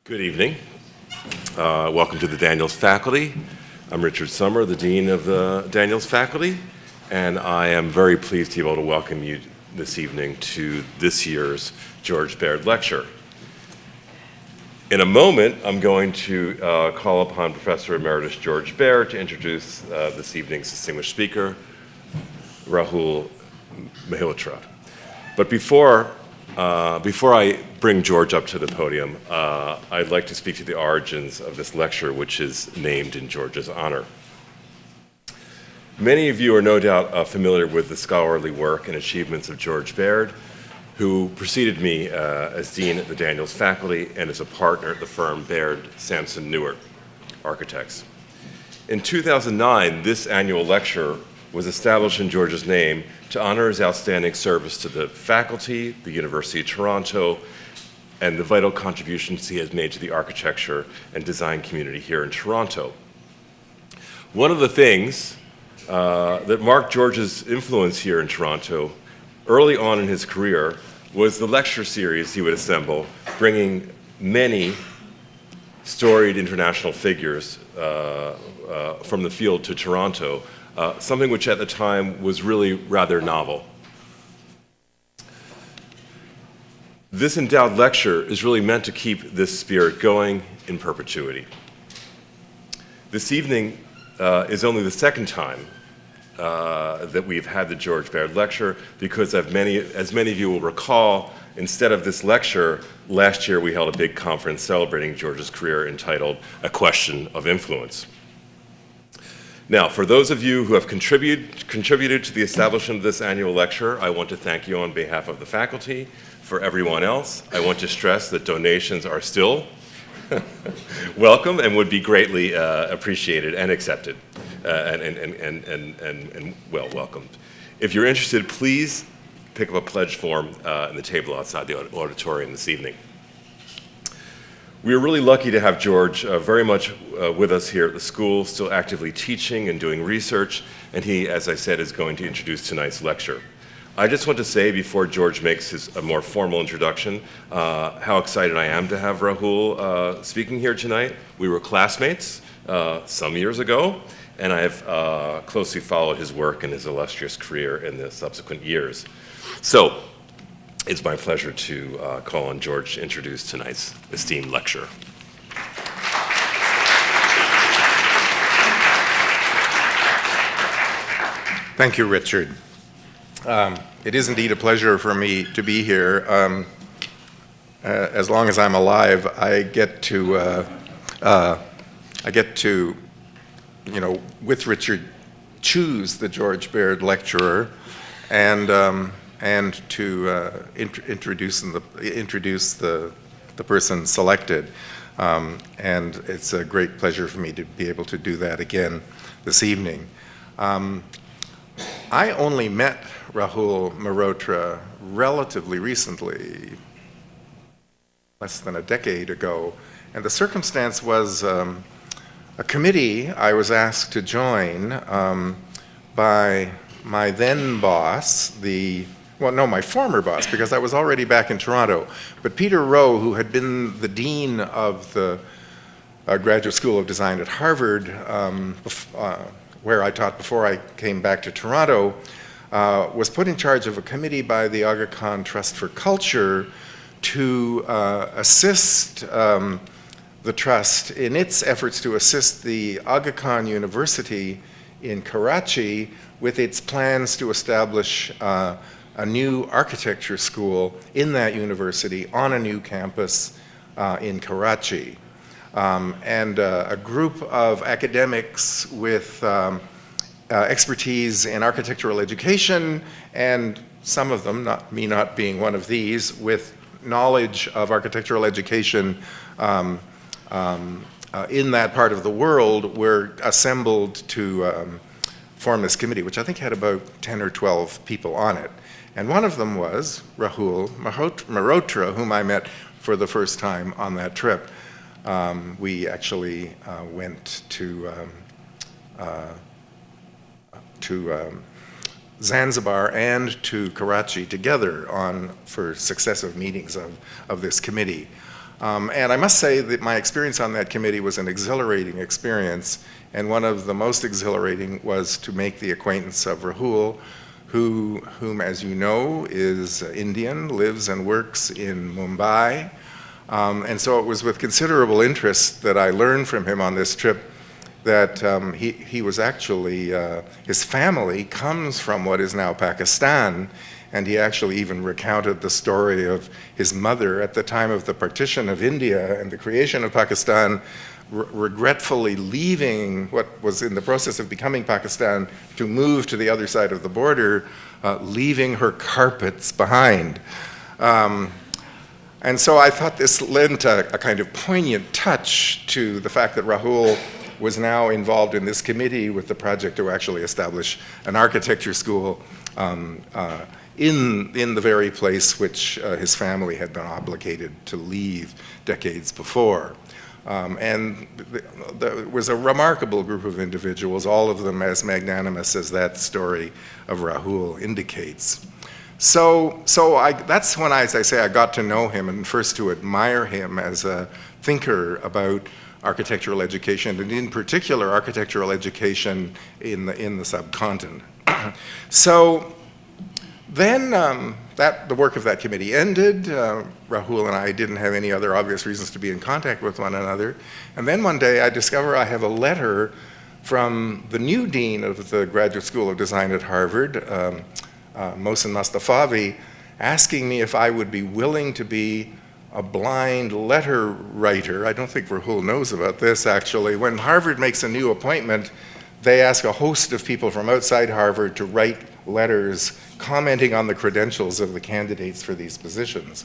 Good evening. Welcome to the Daniels faculty. I'm Richard Sommer, the Dean of the Daniels faculty, and I am very pleased to be able to welcome you this evening to this year's George Baird Lecture. In a moment, I'm going to call upon Professor Emeritus George Baird to introduce this evening's distinguished speaker, Rahul Mehrotra. But before I bring George up to the podium, I'd like to speak to the origins of this lecture, which is named in George's honor. Many of you are no doubt familiar with the scholarly work and achievements of George Baird, who preceded me as Dean at the Daniels faculty and as a partner at the firm Baird Sampson Newark Architects. In 2009, this annual lecture was established in George's name to honor his outstanding service to the faculty, the University of Toronto, and the vital contributions he has made to the architecture and design community here in Toronto. One of the things that marked George's influence here in Toronto early on in his career was the lecture series he would assemble, bringing many storied international figures from the field to Toronto, something which at the time was really rather novel. This endowed lecture is really meant to keep this spirit going in perpetuity. This evening is only the second time that we've had the George Baird Lecture, because as many of you will recall, instead of this lecture, last year we held a big conference celebrating George's career entitled A Question of Influence. Now, for those of you who have contributed to the establishment of this annual lecture, I want to thank you on behalf of the faculty. For everyone else, I want to stress that donations are still welcome and would be greatly appreciated and accepted and well welcomed. If you're interested, please pick up a pledge form in the table outside the auditorium this evening. We are really lucky to have George very much with us here at the school, still actively teaching and doing research, and he, as I said, is going to introduce tonight's lecture. I just want to say, before George makes a more formal introduction, how excited I am to have Rahul speaking here tonight. We were classmates some years ago, and I have closely followed his work and his illustrious career in the subsequent years. So, it's my pleasure to call on George to introduce tonight's esteemed lecturer. Thank you, Richard. It is indeed a pleasure for me to be here. As long as I'm alive, I get to, with Richard, choose the George Baird Lecturer, and to introduce the person selected. And it's a great pleasure for me to be able to do that again this evening. I only met Rahul Mehrotra relatively recently, less than a decade ago, and the circumstance was a committee I was asked to join by my then boss, my former boss, because I was already back in Toronto, but Peter Rowe, who had been the dean of the Graduate School of Design at Harvard, where I taught before I came back to Toronto, was put in charge of a committee by the Aga Khan Trust for Culture to assist the trust in its efforts to assist the Aga Khan University in Karachi with its plans to establish a new architecture school in that university on a new campus in Karachi. And a group of academics with expertise in architectural education, and some of them, me not being one of these, with knowledge of architectural education in that part of the world, were assembled to form this committee, which I think had about 10 or 12 people on it. And one of them was Rahul Mehrotra, whom I met for the first time on that trip. We actually went to Zanzibar and to Karachi together for successive meetings of this committee. And I must say that my experience on that committee was an exhilarating experience, and one of the most exhilarating was to make the acquaintance of Rahul, whom, as you know, is Indian, lives and works in Mumbai. And so it was with considerable interest that I learned from him on this trip that he was actually, his family comes from what is now Pakistan, and he actually even recounted the story of his mother at the time of the partition of India and the creation of Pakistan, regretfully leaving what was in the process of becoming Pakistan to move to the other side of the border, leaving her carpets behind. And so I thought this lent a kind of poignant touch to the fact that Rahul was now involved in this committee with the project to actually establish an architecture school in the very place which his family had been obligated to leave decades before. And there was a remarkable group of individuals, all of them as magnanimous as that story of Rahul indicates. So that's when, as I say, I got to know him and first to admire him as a thinker about architectural education, and in particular architectural education in the subcontinent. So then the work of that committee ended. Rahul and I didn't have any other obvious reasons to be in contact with one another. And then one day I discover I have a letter from the new dean of the Graduate School of Design at Harvard, Mohsen Mustafavi, asking me if I would be willing to be a blind letter writer. I don't think Rahul knows about this, actually. When Harvard makes a new appointment, they ask a host of people from outside Harvard to write letters commenting on the credentials of the candidates for these positions.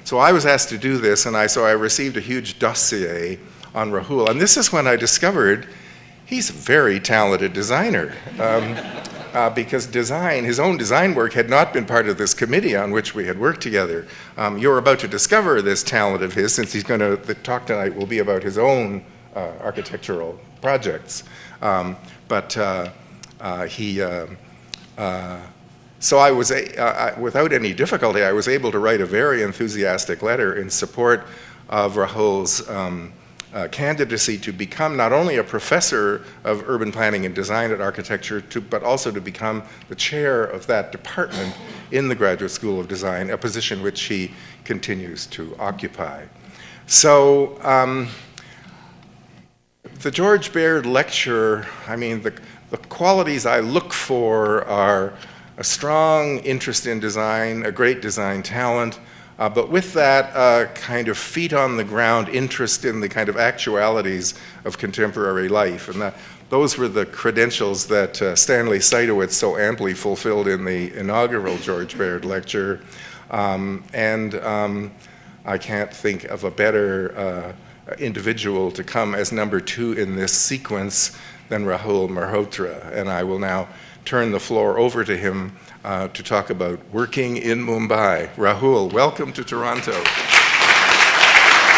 So I was asked to do this, and so I received a huge dossier on Rahul. And this is when I discovered he's a very talented designer. Because his own design work had not been part of this committee on which we had worked together. You're about to discover this talent of his, since the talk tonight will be about his own architectural projects. So I was, without any difficulty, I was able to write a very enthusiastic letter in support of Rahul's candidacy to become not only a professor of urban planning and design at architecture, but also to become the chair of that department in the Graduate School of Design, a position which he continues to occupy. So the George Baird Lecture, I mean, the qualities I look for are a strong interest in design, a great design talent, but with that kind of feet on the ground interest in the kind of actualities of contemporary life. And those were the credentials that Stanley Seidowitz so amply fulfilled in the inaugural George Baird Lecture. I can't think of a better individual to come as number 2 in this sequence than Rahul Mehrotra. And I will now turn the floor over to him to talk about working in Mumbai. Rahul, welcome to Toronto. Thank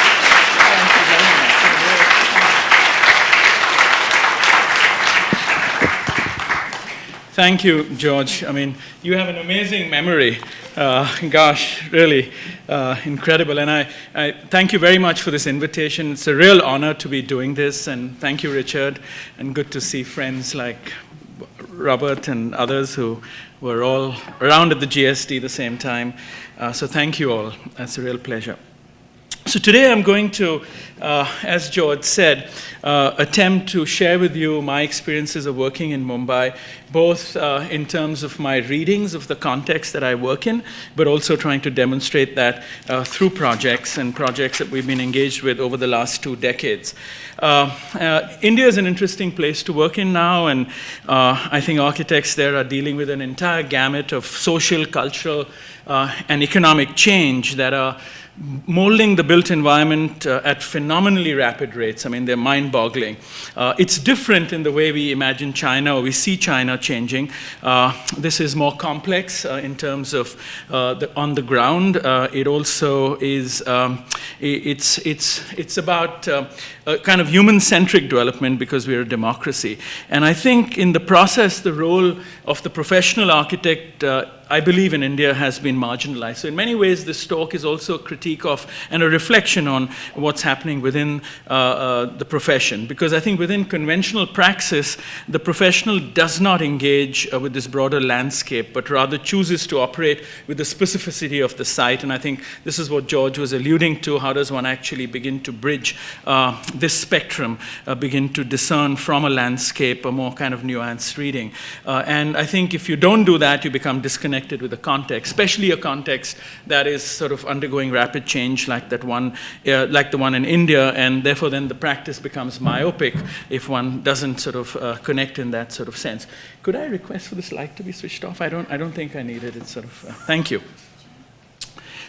you very much. Thank you, George. I mean, you have an amazing memory. Gosh, really incredible. And I thank you very much for this invitation. It's a real honor to be doing this. And thank you, Richard. And good to see friends like Robert and others who were all around at the GSD the same time. So thank you all. That's a real pleasure. So today I'm going to, as George said, attempt to share with you my experiences of working in Mumbai, both in terms of my readings of the context that I work in, but also trying to demonstrate that through projects that we've been engaged with over the last 2 decades. India is an interesting place to work in now, and I think architects there are dealing with an entire gamut of social, cultural, and economic change that are molding the built environment at phenomenally rapid rates. I mean, they're mind-boggling. It's different in the way we imagine China, or we see China changing. This is more complex in terms of on the ground. It also is, it's about kind of human-centric development because we're a democracy. And I think in the process, the role of the professional architect I believe in India has been marginalized. So in many ways, this talk is also a critique of and a reflection on what's happening within the profession. Because I think within conventional praxis, the professional does not engage with this broader landscape, but rather chooses to operate with the specificity of the site. And I think this is what George was alluding to. How does one actually begin to bridge this spectrum, begin to discern from a landscape a more kind of nuanced reading? And I think if you don't do that, you become disconnected with the context, especially a context that is sort of undergoing rapid change like that one, like the one in India, and therefore then the practice becomes myopic if one doesn't sort of connect in that sort of sense. Could I request for this light to be switched off? I don't think I need it. It's sort of, thank you.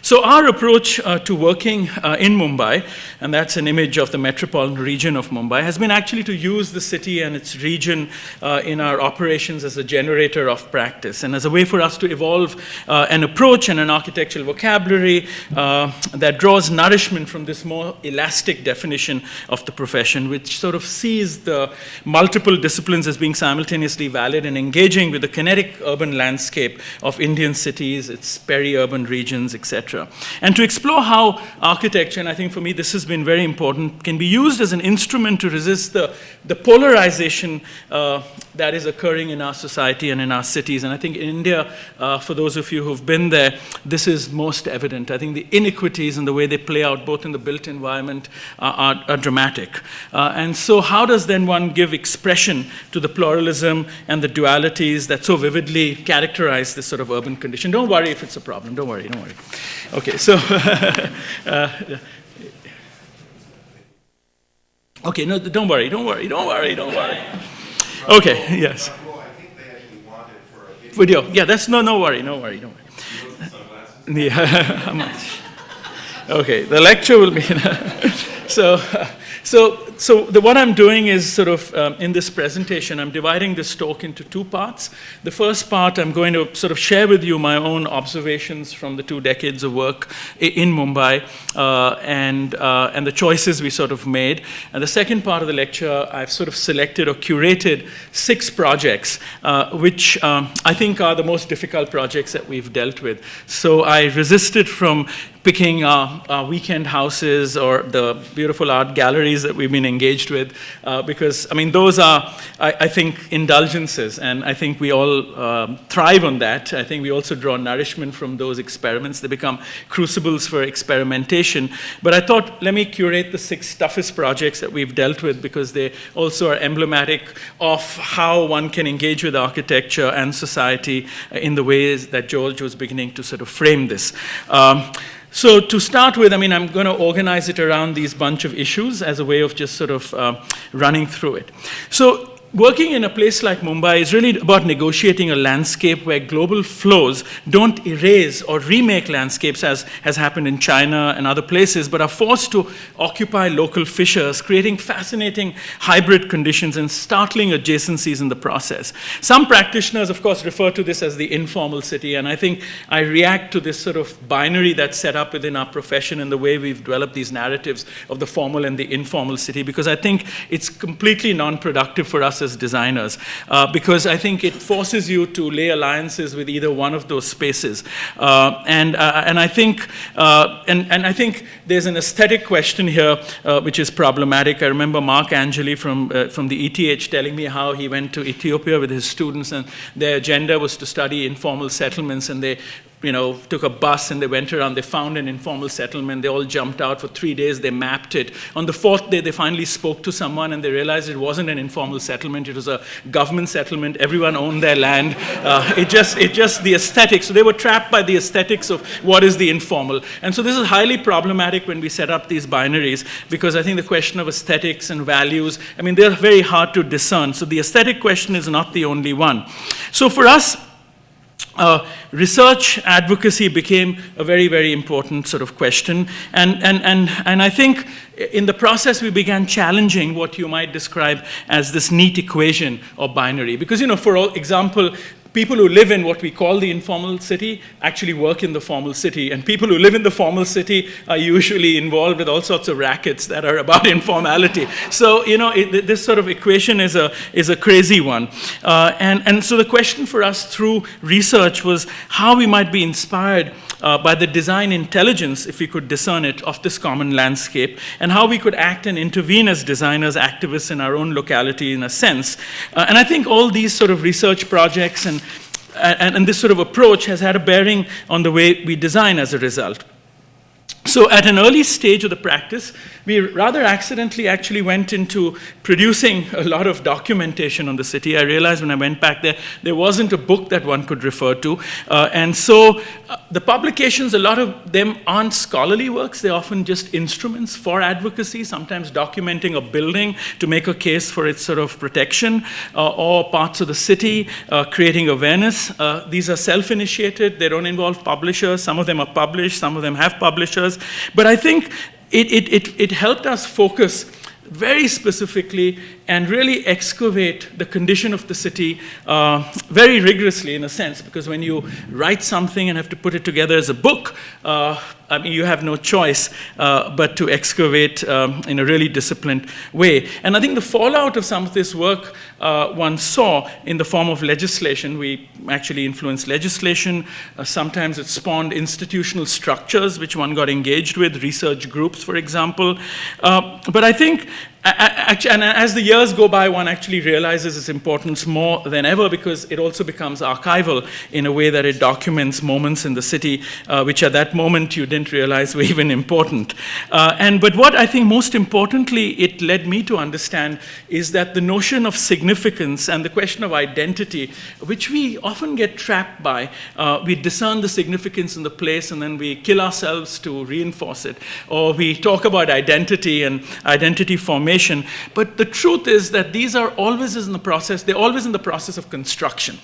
So our approach to working in Mumbai, and that's an image of the metropolitan region of Mumbai, has been actually to use the city and its region in our operations as a generator of practice and as a way for us to evolve an approach and an architectural vocabulary that draws nourishment from this more elastic definition of the profession, which sort of sees the multiple disciplines as being simultaneously valid and engaging with the kinetic urban landscape of Indian cities, its peri-urban regions, etc. And to explore how architecture, and I think for me this has been very important, can be used as an instrument to resist the polarization that is occurring in our society and in our cities. And I think in India, for those of you who've been there, this is most evident. I think the inequities and the way they play out both in the built environment are dramatic. And so how does then one give expression to the pluralism and the dualities that so vividly characterize this sort of urban condition? Don't worry if it's a problem. Don't worry. Okay, so, okay, no, don't worry. Okay, yes. Video, yeah, that's, no worry. Yeah, how much? Okay, the lecture will be, So what I'm doing is sort of, in this presentation, I'm dividing this talk into two parts. The first part, I'm going to sort of share with you my own observations from the 2 decades of work in Mumbai and the choices we sort of made. And the second part of the lecture, I've sort of selected or curated 6 projects, which I think are the most difficult projects that we've dealt with. So I resisted from picking our weekend houses or the beautiful art galleries that we've been engaged with, because, I mean, those are, I think, indulgences, and I think we all thrive on that. I think we also draw nourishment from those experiments. They become crucibles for experimentation. But I thought, let me curate the 6 toughest projects that we've dealt with, because they also are emblematic of how one can engage with architecture and society in the ways that George was beginning to sort of frame this. So to start with, I mean, I'm going to organize it around these bunch of issues as a way of just sort of running through it. So working in a place like Mumbai is really about negotiating a landscape where global flows don't erase or remake landscapes as has happened in China and other places, but are forced to occupy local fissures, creating fascinating hybrid conditions and startling adjacencies in the process. Some practitioners, of course, refer to this as the informal city, and I think I react to this sort of binary that's set up within our profession and the way we've developed these narratives of the formal and the informal city, because I think it's completely non-productive for us as designers, because I think it forces you to lay alliances with either one of those spaces, and I think there's an aesthetic question here which is problematic. I remember Mark Angeli from the ETH telling me how he went to Ethiopia with his students, and their agenda was to study informal settlements, and they took a bus and they went around, they found an informal settlement, they all jumped out for 3 days, they mapped it. On the 4th day, they finally spoke to someone and they realized it wasn't an informal settlement, it was a government settlement, everyone owned their land. It just the aesthetics, so they were trapped by the aesthetics of what is the informal. And so this is highly problematic when we set up these binaries, because I think the question of aesthetics and values, I mean, they're very hard to discern. So the aesthetic question is not the only one. So for us, research advocacy became a very, very important sort of question. And I think in the process we began challenging what you might describe as this neat equation or binary. Because, for example, people who live in what we call the informal city actually work in the formal city, and people who live in the formal city are usually involved with all sorts of rackets that are about informality. So, this sort of equation is a crazy one. And so the question for us through research was how we might be inspired by the design intelligence, if we could discern it, of this common landscape, and how we could act and intervene as designers, activists in our own locality in a sense. And I think all these sort of research projects and this sort of approach has had a bearing on the way we design as a result. So at an early stage of the practice, we rather accidentally actually went into producing a lot of documentation on the city. I realized when I went back there wasn't a book that one could refer to. And so the publications, a lot of them aren't scholarly works. They're often just instruments for advocacy, sometimes documenting a building to make a case for its sort of protection, or parts of the city, creating awareness. These are self-initiated. They don't involve publishers. Some of them are published. Some of them have publishers. But I think it helped us focus very specifically and really excavate the condition of the city very rigorously in a sense, because when you write something and have to put it together as a book, I mean, you have no choice but to excavate in a really disciplined way. And I think the fallout of some of this work one saw in the form of legislation. We actually influenced legislation. Sometimes it spawned institutional structures which one got engaged with, research groups, for example. But I think, and as the years go by, one actually realizes its importance more than ever, because it also becomes archival in a way that it documents moments in the city which at that moment you didn't realize were even important. But what I think most importantly it led me to understand is that the notion of significance and the question of identity, which we often get trapped by, we discern the significance in the place and then we kill ourselves to reinforce it, or we talk about identity and identity formation. But the truth is that these are always in the process, they're always in the process of construction.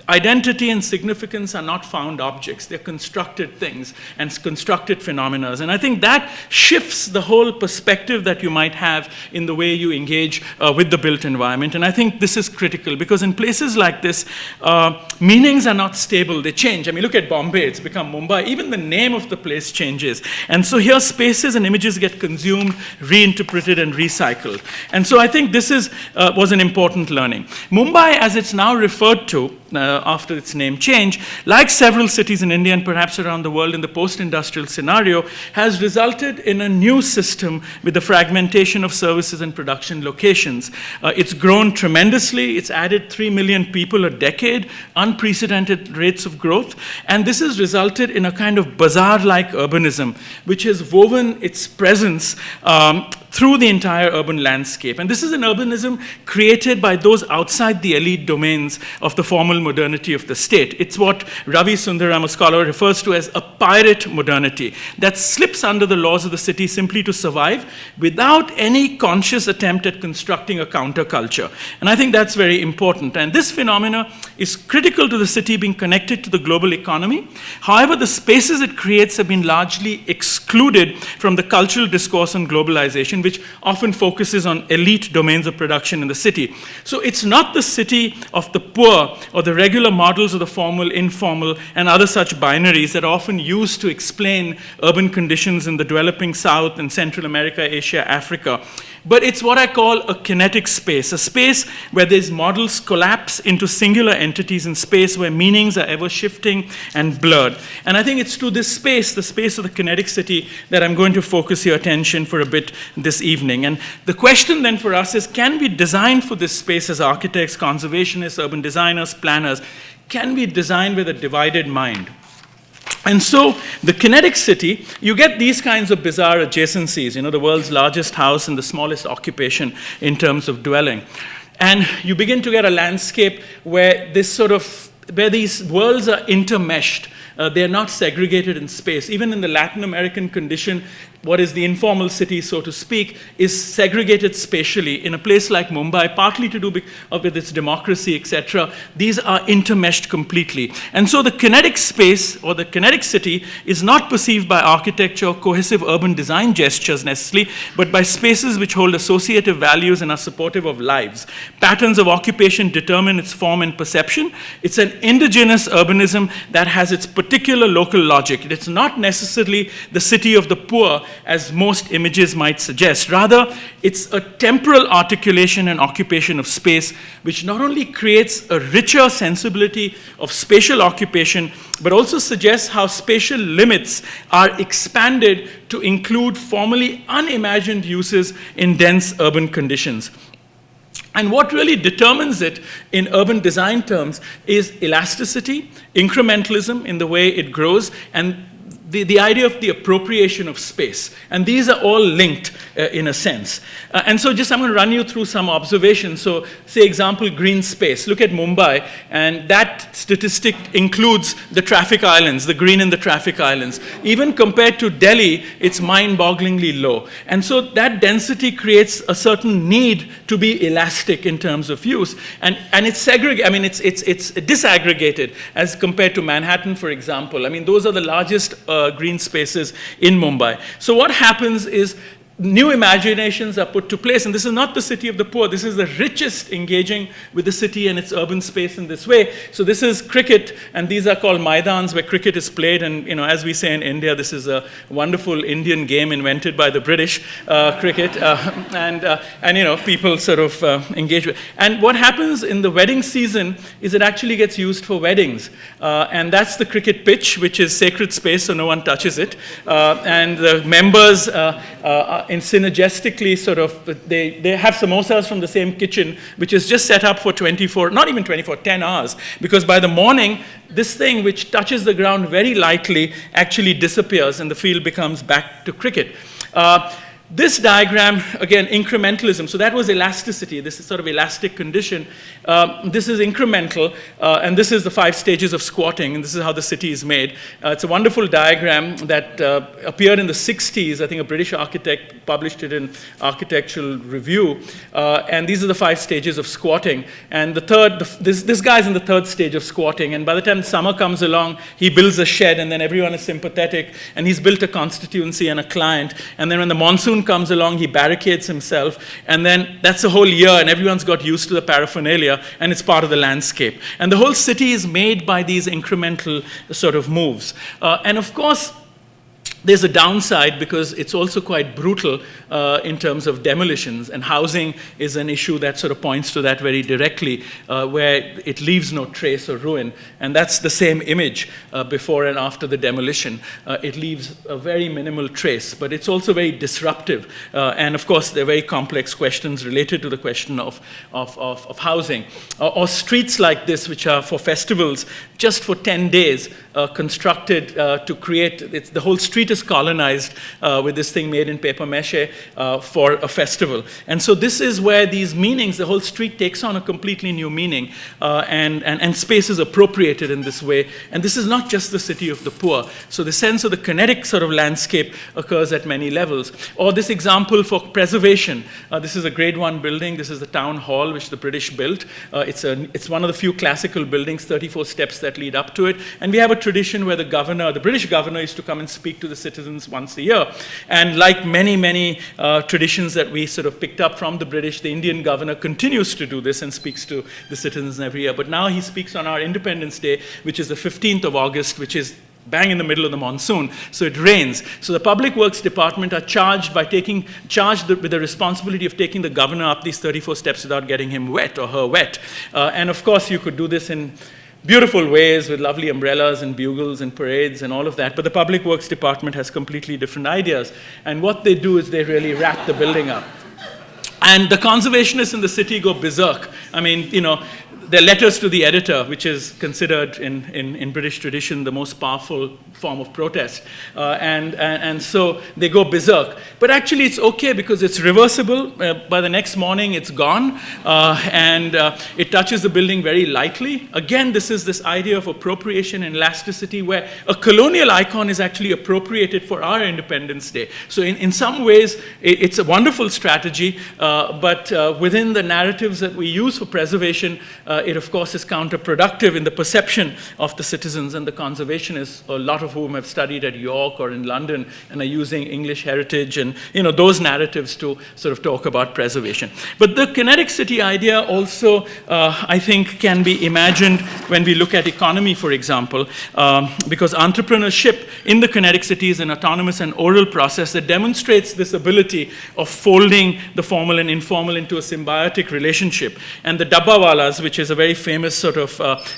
Identity and significance are not found objects, they're constructed things and constructed phenomena. And I think that shifts the whole perspective that you might have in the way you engage with the built environment. And I think this is critical, because in places like this, meanings are not stable, they change. I mean, look at Bombay, it's become Mumbai. Even the name of the place changes. And so here spaces and images get consumed, reinterpreted, and recycled. And so I think this was an important learning. Mumbai, as it's now referred to after its name change, like several cities in India and perhaps around the world in the post-industrial scenario, has resulted in a new system with the fragmentation of services and production locations. It's grown tremendously. It's added 3 million people a decade, unprecedented rates of growth. And this has resulted in a kind of bazaar-like urbanism, which has woven its presence through the entire urban landscape. And this is an urbanism created by those outside the elite domains of the formal modernity of the state. It's what Ravi Sundaram, a scholar, refers to as a pirate modernity that slips under the laws of the city simply to survive without any conscious attempt at constructing a counterculture. And I think that's very important. And this phenomena is critical to the city being connected to the global economy. However, the spaces it creates have been largely excluded from the cultural discourse on globalization, which often focuses on elite domains of production in the city. So it's not the city of the poor or the regular models of the formal, informal, and other such binaries that are often used to explain urban conditions in the developing South and Central America, Asia, Africa. But it's what I call a kinetic space, a space where these models collapse into singular entities in space where meanings are ever shifting and blurred. And I think it's to this space, the space of the kinetic city, that I'm going to focus your attention for a bit this evening. And the question then for us is, can we design for this space as architects, conservationists, urban designers, planners? Can we design with a divided mind? And so the kinetic city, you get these kinds of bizarre adjacencies, the world's largest house and the smallest occupation in terms of dwelling. And you begin to get a landscape where these worlds are intermeshed. They're not segregated in space. Even in the Latin American condition, what is the informal city, so to speak, is segregated spatially. In a place like Mumbai, partly to do with its democracy, etc., these are intermeshed completely. And so the kinetic space, or the kinetic city, is not perceived by architecture or cohesive urban design gestures necessarily, but by spaces which hold associative values and are supportive of lives. Patterns of occupation determine its form and perception. It's an indigenous urbanism that has its particular local logic. It's not necessarily the city of the poor, as most images might suggest. Rather, it's a temporal articulation and occupation of space, which not only creates a richer sensibility of spatial occupation, but also suggests how spatial limits are expanded to include formerly unimagined uses in dense urban conditions. And what really determines it in urban design terms is elasticity, incrementalism in the way it grows, and the idea of the appropriation of space. And these are all linked in a sense. And so I'm going to run you through some observations. So say example, green space. Look at Mumbai, and that statistic includes the traffic islands, the green in the traffic islands. Even compared to Delhi, it's mind-bogglingly low. And so that density creates a certain need to be elastic in terms of use. And it's it's disaggregated as compared to Manhattan, for example. I mean, those are the largest green spaces in Mumbai. So what happens is new imaginations are put to place, and this is not the city of the poor. This is the richest engaging with the city and its urban space in this way. So this is cricket, and these are called maidans where cricket is played. And as we say in India, this is a wonderful Indian game invented by the British, cricket, and people sort of engage with. And what happens in the wedding season is it actually gets used for weddings, and that's the cricket pitch, which is sacred space, so no one touches it, and the members in synergistically sort of, they have samosas from the same kitchen, which is just set up for 10 hours, because by the morning, this thing which touches the ground very lightly actually disappears and the field becomes back to cricket. This diagram, again, incrementalism. So that was elasticity. This is sort of elastic condition. This is incremental, and this is the 5 stages of squatting, and this is how the city is made. It's a wonderful diagram that appeared in the 60s. I think a British architect published it in Architectural Review. And these are the 5 stages of squatting. And the third, this guy's in the 3rd stage of squatting. And by the time summer comes along, he builds a shed, and then everyone is sympathetic. And he's built a constituency and a client. And then when the monsoon comes along, he barricades himself, and then that's a whole year, and everyone's got used to the paraphernalia, and it's part of the landscape. And the whole city is made by these incremental sort of moves. And of course, there's a downside because it's also quite brutal in terms of demolitions, and housing is an issue that sort of points to that very directly, where it leaves no trace or ruin. And that's the same image before and after the demolition. It leaves a very minimal trace, but it's also very disruptive. And of course, there are very complex questions related to the question of housing. Or streets like this, which are for festivals, just for 10 days, constructed to create, the whole street is colonized with this thing made in paper mache for a festival. And so this is where these meanings, the whole street takes on a completely new meaning, and space is appropriated in this way. And this is not just the city of the poor. So the sense of the kinetic sort of landscape occurs at many levels. Or this example for preservation. This is a Grade 1 building. This is the town hall, which the British built. It's one of the few classical buildings, 34 steps that lead up to it. And we have a tradition where the British governor used to come and speak to the citizens once a year. And like many traditions that we sort of picked up from the British, the Indian governor continues to do this and speaks to the citizens every year. But now he speaks on our Independence Day, which is the 15th of August, which is bang in the middle of the monsoon, so it rains. So the Public Works Department are charged with the responsibility of taking the governor up these 34 steps without getting him wet or her wet. And of course, you could do this in beautiful ways with lovely umbrellas and bugles and parades and all of that, but the Public Works Department has completely different ideas. And what they do is they really wrap the building up. And the conservationists in the city go berserk. I mean, they're letters to the editor, which is considered in British tradition the most powerful form of protest. And so they go berserk. But actually it's okay because it's reversible. By the next morning it's gone, and it touches the building very lightly. Again, this is this idea of appropriation and elasticity, where a colonial icon is actually appropriated for our Independence Day. So in some ways, it's a wonderful strategy, but within the narratives that we use for preservation, it of course is counterproductive in the perception of the citizens and the conservationists, a lot of whom have studied at York or in London and are using English heritage and those narratives to sort of talk about preservation. But the kinetic city idea also, I think, can be imagined when we look at economy, for example, because entrepreneurship in the kinetic city is an autonomous and oral process that demonstrates this ability of folding the formal and informal into a symbiotic relationship. And the Dabbawalas, which is a very famous sort of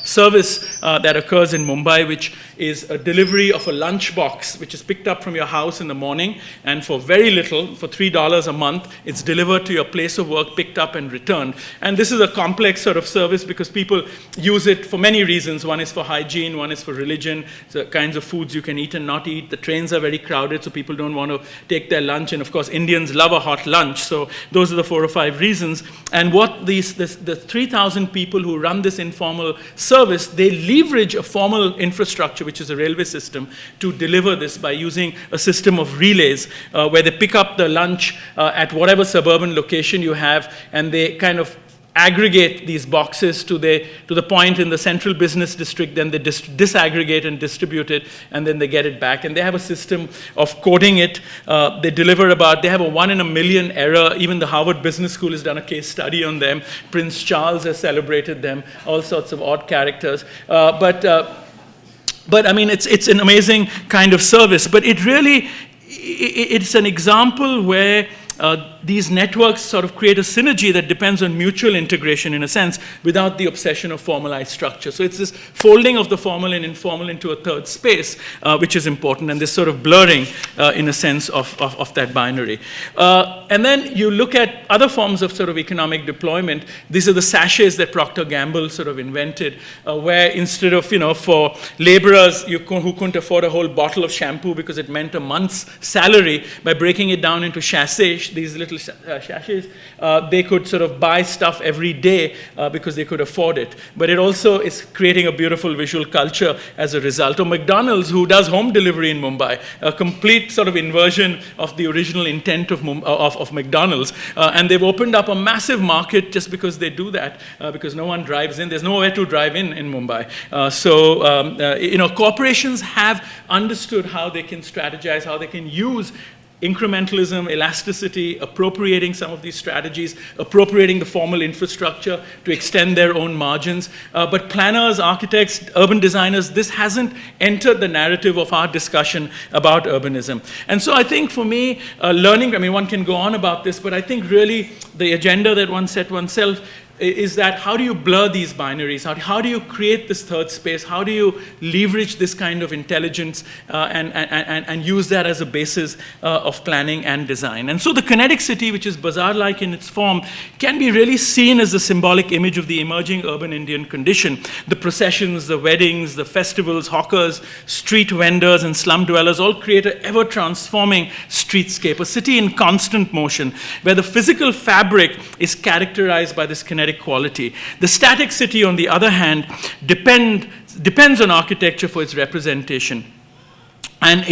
service that occurs in Mumbai, which is a delivery of a lunch box, which is picked up from your house in the morning, and for very little, for $3 a month, it's delivered to your place of work, picked up and returned. And this is a complex sort of service because people use it for many reasons. One is for hygiene, one is for religion, the kinds of foods you can eat and not eat. The trains are very crowded, so people don't want to take their lunch. And of course, Indians love a hot lunch. So those are the 4 or 5 reasons. And what the 3,000 people who run this informal service, they leverage a formal infrastructure, which is a railway system, to deliver this by using a system of relays where they pick up the lunch at whatever suburban location you have, and they kind of aggregate these boxes to the point in the central business district, then they disaggregate and distribute it, and then they get it back. And they have a system of coding it. They have a 1 in a million error. Even the Harvard Business School has done a case study on them. Prince Charles has celebrated them, all sorts of odd characters. But I mean, it's an amazing kind of service. But it's an example where these networks sort of create a synergy that depends on mutual integration, in a sense, without the obsession of formalized structure. So it's this folding of the formal and informal into a third space, which is important, and this sort of blurring, in a sense, of that binary. And then you look at other forms of sort of economic deployment. These are the sachets that Procter & Gamble sort of invented, where instead of, for laborers who couldn't afford a whole bottle of shampoo because it meant a month's salary, by breaking it down into sachets, these little sachets, they could sort of buy stuff every day because they could afford it. But it also is creating a beautiful visual culture as a result. Or McDonald's, who does home delivery in Mumbai, a complete sort of inversion of the original intent of McDonald's. And they've opened up a massive market just because they do that, because no one drives in. There's nowhere to drive in Mumbai. Corporations have understood how they can strategize, how they can use incrementalism, elasticity, appropriating some of these strategies, appropriating the formal infrastructure to extend their own margins. But planners, architects, urban designers, this hasn't entered the narrative of our discussion about urbanism. And so I think for me, learning, one can go on about this, but I think really the agenda that one set oneself is that how do you blur these binaries? How do you create this third space? How do you leverage this kind of intelligence and use that as a basis of planning and design? And so the kinetic city, which is bazaar-like in its form, can be really seen as a symbolic image of the emerging urban Indian condition. The processions, the weddings, the festivals, hawkers, street vendors, and slum dwellers all create an ever-transforming streetscape, a city in constant motion, where the physical fabric is characterized by this kinetic quality. The static city, on the other hand, depends on architecture for its representation. And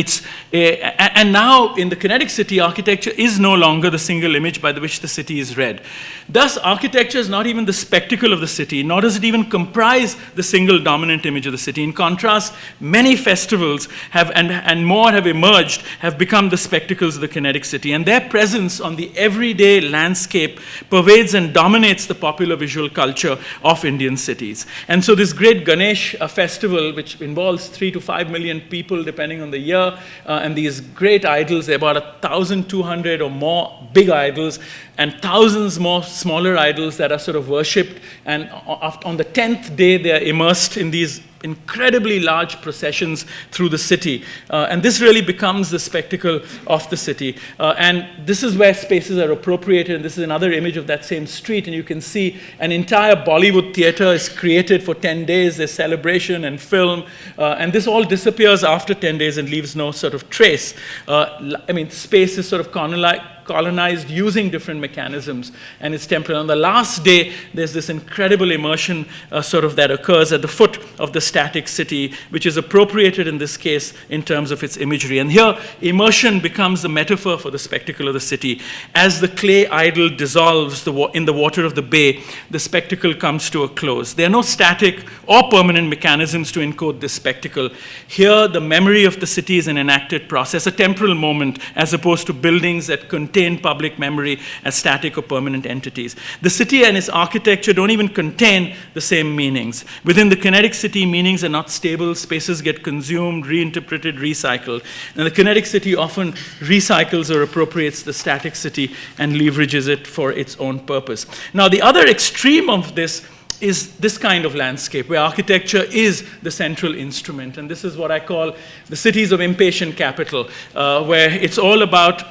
now in the kinetic city, architecture is no longer the single image by which the city is read. Thus, architecture is not even the spectacle of the city, nor does it even comprise the single dominant image of the city. In contrast, many festivals and more have emerged, have become the spectacles of the kinetic city, and their presence on the everyday landscape pervades and dominates the popular visual culture of Indian cities. And so this great Ganesh festival, which involves 3 to 5 million people, depending on the year, and these great idols, there are about 1,200 or more big idols, and thousands more smaller idols that are sort of worshipped. And on the 10th day, they are immersed in these incredibly large processions through the city. And this really becomes the spectacle of the city. And this is where spaces are appropriated. And this is another image of that same street. And you can see an entire Bollywood theater is created for 10 days. There's celebration and film. And this all disappears after 10 days and leaves no sort of trace. I mean, space is sort of colonized using different mechanisms, and it's temporal. On the last day, there's this incredible immersion sort of that occurs at the foot of the static city, which is appropriated in this case in terms of its imagery. And here, immersion becomes the metaphor for the spectacle of the city. As the clay idol dissolves in the water of the bay, the spectacle comes to a close. There are no static or permanent mechanisms to encode this spectacle. Here, the memory of the city is an enacted process, a temporal moment, as opposed to buildings that contain public memory as static or permanent entities. The city and its architecture don't even contain the same meanings. Within the kinetic city, meanings are not stable. Spaces get consumed, reinterpreted, recycled. And the kinetic city often recycles or appropriates the static city and leverages it for its own purpose. Now, the other extreme of this is this kind of landscape where architecture is the central instrument. And this is what I call the cities of impatient capital, where it's all about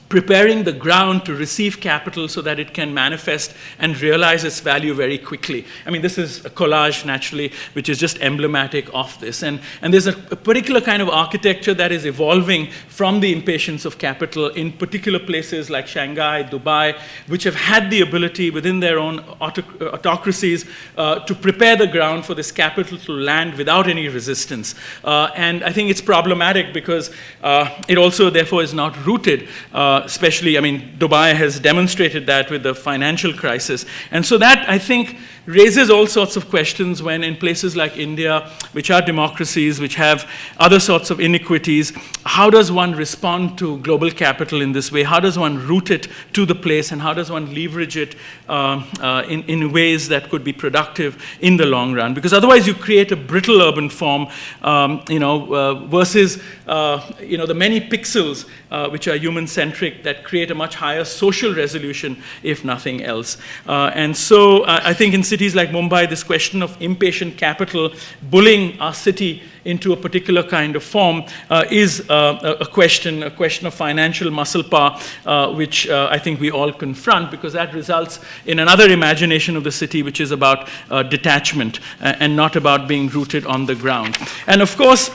preparing the ground to receive capital so that it can manifest and realize its value very quickly. I mean, this is a collage, naturally, which is just emblematic of this. And there's a particular kind of architecture that is evolving from the impatience of capital in particular places like Shanghai, Dubai, which have had the ability within their own autocracies to prepare the ground for this capital to land without any resistance. And I think it's problematic because it also, therefore, is not rooted. Especially, I mean, Dubai has demonstrated that with the financial crisis. And so that, I think, raises all sorts of questions when in places like India, which are democracies, which have other sorts of inequities, how does one respond to global capital in this way? How does one root it to the place, and how does one leverage it in ways that could be productive in the long run? Because otherwise you create a brittle urban form, versus the many pixels which are human-centric that create a much higher social resolution, if nothing else. And so I think in cities like Mumbai, this question of impatient capital bullying our city into a particular kind of form is a question of financial muscle power, which I think we all confront, because that results in another imagination of the city, which is about detachment and not about being rooted on the ground. And of course,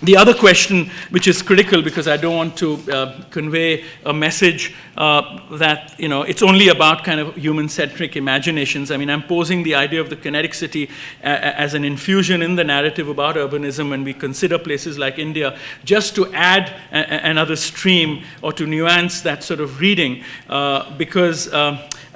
the other question, which is critical, because I don't want to convey a message that it's only about kind of human-centric imaginations. I mean, I'm posing the idea of the kinetic city as an infusion in the narrative about urbanism when we consider places like India, just to add another stream or to nuance that sort of reading, because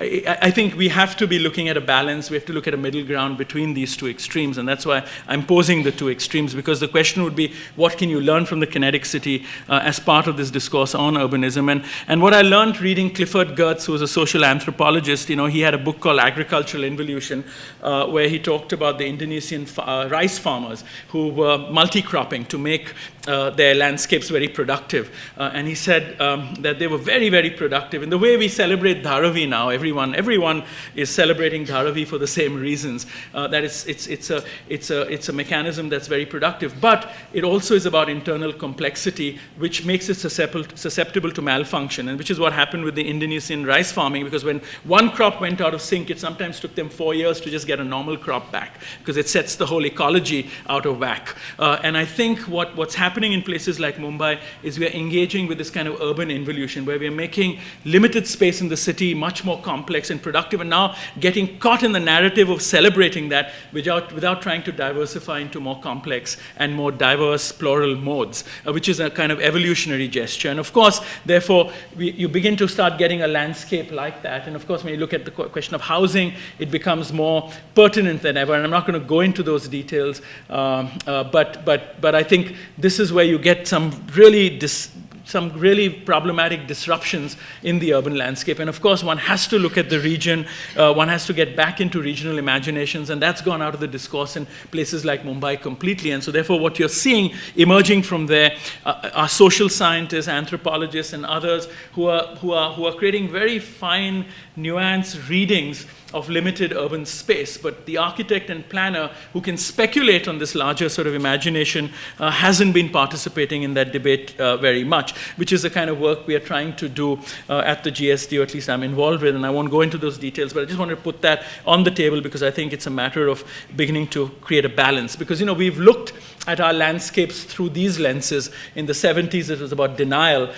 I think we have to be looking at a balance. We have to look at a middle ground between these two extremes, and that's why I'm posing the two extremes, because the question would be, what can you learn from the kinetic city as part of this discourse on urbanism? And what I learned reading Clifford Geertz, who was a social anthropologist, he had a book called Agricultural Involution, where he talked about the Indonesian rice farmers who were multi-cropping to make their landscapes very productive. And he said that they were very, very productive. In the way we celebrate Dharavi now, everyone is celebrating Dharavi for the same reasons. That it's a mechanism that's very productive, but it also is about internal complexity, which makes it susceptible to malfunction, and which is what happened with the Indonesian rice farming, because when one crop went out of sync, it sometimes took them 4 years to just get a normal crop back, because it sets the whole ecology out of whack. And I think what's happening in places like Mumbai is we are engaging with this kind of urban involution, where we are making limited space in the city much more complex and productive, and now getting caught in the narrative of celebrating that without trying to diversify into more complex and more diverse plural modes, which is a kind of evolutionary gesture. And of course, therefore, you begin to start getting a landscape like that. And of course, when you look at the question of housing, it becomes more pertinent than ever. And I'm not going to go into those details, but I think this is where you get some really problematic disruptions in the urban landscape. And of course, one has to look at the region. One has to get back into regional imaginations, and that's gone out of the discourse in places like Mumbai completely. And so therefore, what you're seeing emerging from there are social scientists, anthropologists, and others who are creating very fine, nuanced readings of limited urban space. But the architect and planner who can speculate on this larger sort of imagination hasn't been participating in that debate very much, which is the kind of work we are trying to do at the GSD, or at least I'm involved with, and I won't go into those details, but I just want to put that on the table because I think it's a matter of beginning to create a balance. Because, we've looked at our landscapes through these lenses. In the 70s, it was about denial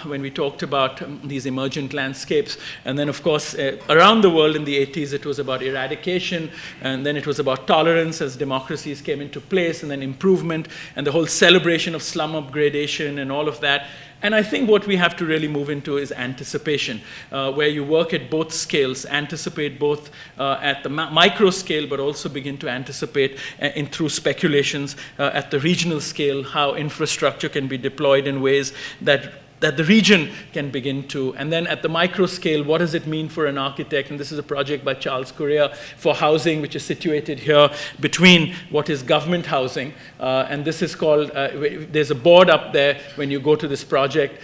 when we talked about these emergent landscapes. And then, of course, around the world in the 80s, it was about eradication. And then it was about tolerance as democracies came into place, and then improvement, and the whole celebration of slum upgradation and all of that. And I think what we have to really move into is anticipation, where you work at both scales, anticipate both at the micro scale, but also begin to anticipate through speculations at the regional scale, how infrastructure can be deployed in ways that the region can begin to. And then at the micro scale, what does it mean for an architect? And this is a project by Charles Correa for housing, which is situated here between what is government housing. And this is called, there's a board up there when you go to this project.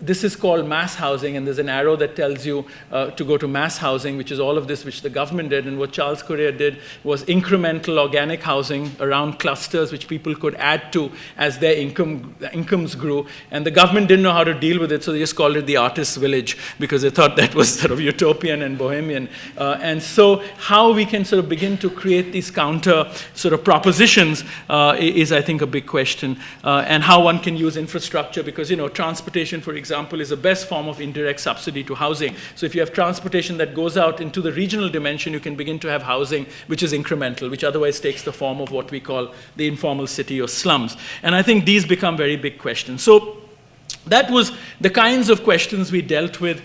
This is called mass housing, and there's an arrow that tells you to go to mass housing, which is all of this which the government did. And what Charles Correa did was incremental organic housing around clusters which people could add to as their incomes grew. And the government didn't know how to deal with it, so they just called it the artist's village because they thought that was sort of utopian and bohemian. And so how we can sort of begin to create these counter sort of propositions is, I think, a big question. And how one can use infrastructure, because, transportation, for example, is the best form of indirect subsidy to housing. So if you have transportation that goes out into the regional dimension, you can begin to have housing which is incremental, which otherwise takes the form of what we call the informal city or slums. And I think these become very big questions. So that was the kinds of questions we dealt with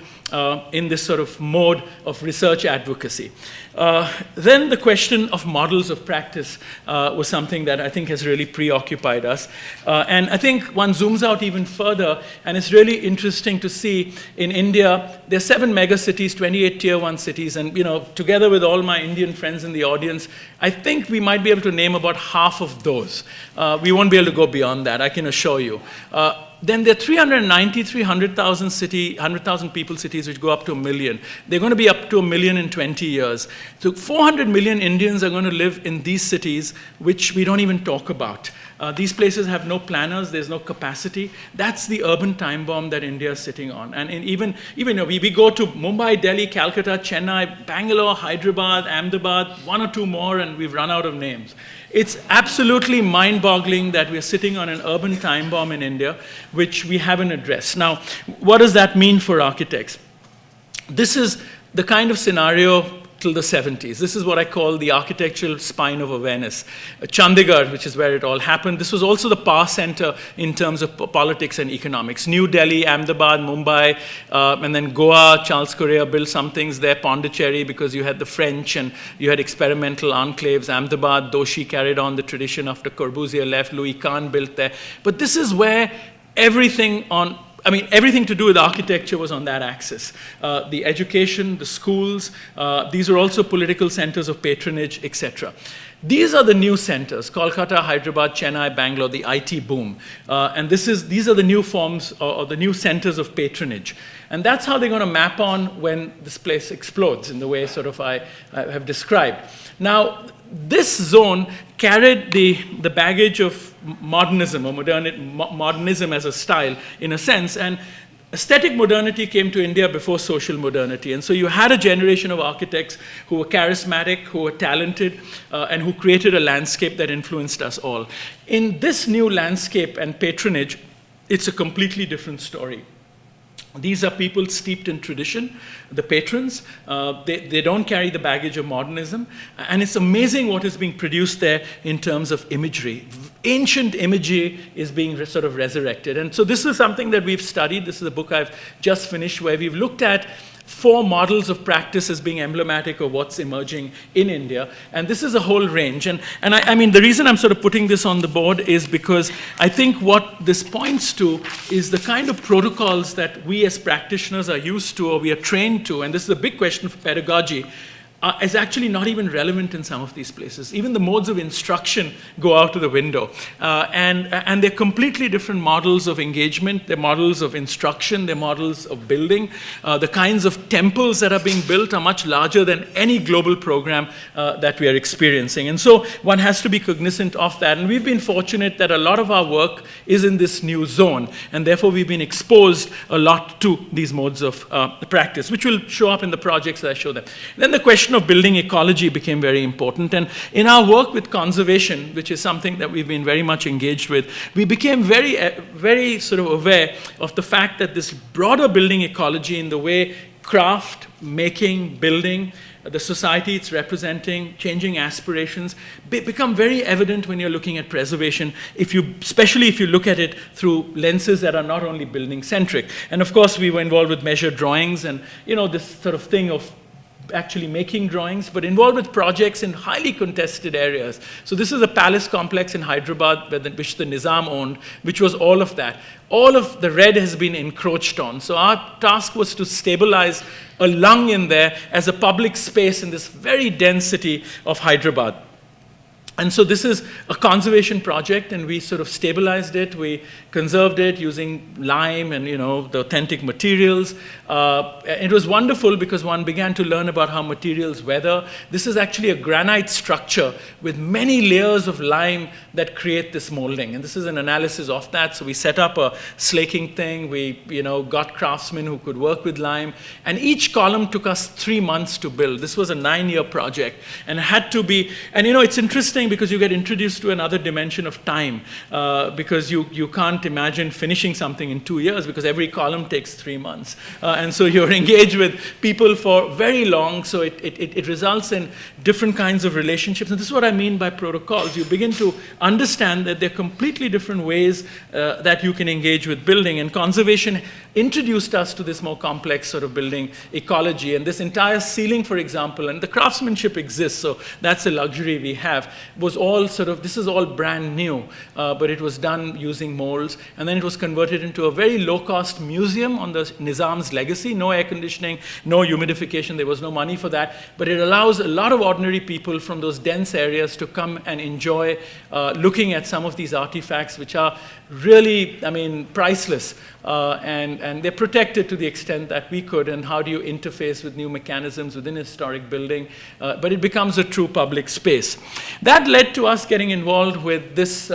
in this sort of mode of research advocacy. Then the question of models of practice was something that I think has really preoccupied us. And I think one zooms out even further, and it's really interesting to see in India, there are 7 megacities, 28 tier 1 cities, and together with all my Indian friends in the audience, I think we might be able to name about half of those. We won't be able to go beyond that, I can assure you. Then there are 393 100,000 people cities which go up to 1 million. They're going to be up to 1 million in 20 years. So 400 million Indians are going to live in these cities, which we don't even talk about. These places have no planners, there's no capacity. That's the urban time bomb that India is sitting on. And even we go to Mumbai, Delhi, Calcutta, Chennai, Bangalore, Hyderabad, Ahmedabad, 1 or 2 more, and we've run out of names. It's absolutely mind-boggling that we're sitting on an urban time bomb in India, which we haven't addressed. Now, what does that mean for architects? This is the kind of scenario till the 70s. This is what I call the architectural spine of awareness. Chandigarh, which is where it all happened, this was also the power center in terms of politics and economics. New Delhi, Ahmedabad, Mumbai, and then Goa, Charles Correa built some things there, Pondicherry, because you had the French and you had experimental enclaves. Ahmedabad, Doshi carried on the tradition after Corbusier left, Louis Kahn built there. But this is where everything to do with architecture was on that axis. The education, the schools, these are also political centers of patronage, etc. These are the new centers, Kolkata, Hyderabad, Chennai, Bangalore, the IT boom. And these are the new forms or the new centers of patronage. And that's how they're going to map on when this place explodes in the way sort of I have described. Now, this zone carried the baggage of modernism or modernism as a style in a sense, and aesthetic modernity came to India before social modernity. And so you had a generation of architects who were charismatic, who were talented, and who created a landscape that influenced us all. In this new landscape and patronage, it's a completely different story. These are people steeped in tradition, the patrons. They don't carry the baggage of modernism. And it's amazing what is being produced there in terms of imagery. Ancient imagery is being sort of resurrected. And so this is something that we've studied. This is a book I've just finished where we've looked at 4 models of practice as being emblematic of what's emerging in India. And this is a whole range. And I mean, the reason I'm sort of putting this on the board is because I think what this points to is the kind of protocols that we as practitioners are used to or we are trained to. And this is a big question for pedagogy. is actually not even relevant in some of these places. Even the modes of instruction go out of the window. And they're completely different models of engagement. They're models of instruction. They're models of building. The kinds of temples that are being built are much larger than any global program that we are experiencing. And so one has to be cognizant of that. And we've been fortunate that a lot of our work is in this new zone. And therefore, we've been exposed a lot to these modes of practice, which will show up in the projects that I show them. Then the question of building ecology became very important. And in our work with conservation, which is something that we've been very much engaged with, we became very sort of aware of the fact that this broader building ecology in the way craft, making, building, the society it's representing, changing aspirations, become very evident when you're looking at preservation, especially if you look at it through lenses that are not only building-centric. And of course, we were involved with measured drawings and, this sort of thing of actually making drawings, but involved with projects in highly contested areas. So this is a palace complex in Hyderabad, which the Nizam owned, which was all of that. All of the red has been encroached on. So our task was to stabilize a lung in there as a public space in this very dense city of Hyderabad. And so this is a conservation project, and we sort of stabilized it. We conserved it using lime and, the authentic materials. It was wonderful because one began to learn about how materials weather. This is actually a granite structure with many layers of lime that create this molding. And this is an analysis of that. So we set up a slaking thing. We, got craftsmen who could work with lime. And each column took us 3 months to build. This was a 9-year project. And it had to be, and it's interesting because you get introduced to another dimension of time, because you can't imagine finishing something in 2 years because every column takes 3 months. And so you're engaged with people for very long, so it results in different kinds of relationships. And this is what I mean by protocols. You begin to understand that there are completely different ways that you can engage with building. And conservation introduced us to this more complex sort of building ecology. And this entire ceiling, for example, and the craftsmanship exists, so that's a luxury we have, was all this is all brand new, but it was done using molds. And then it was converted into a very low-cost museum on the Nizam's legacy. No air conditioning, no humidification, there was no money for that. But it allows a lot of ordinary people from those dense areas to come and enjoy looking at some of these artifacts, which are really, priceless. And they're protected to the extent that we could. And how do you interface with new mechanisms within a historic building? But it becomes a true public space. That led to us getting involved with this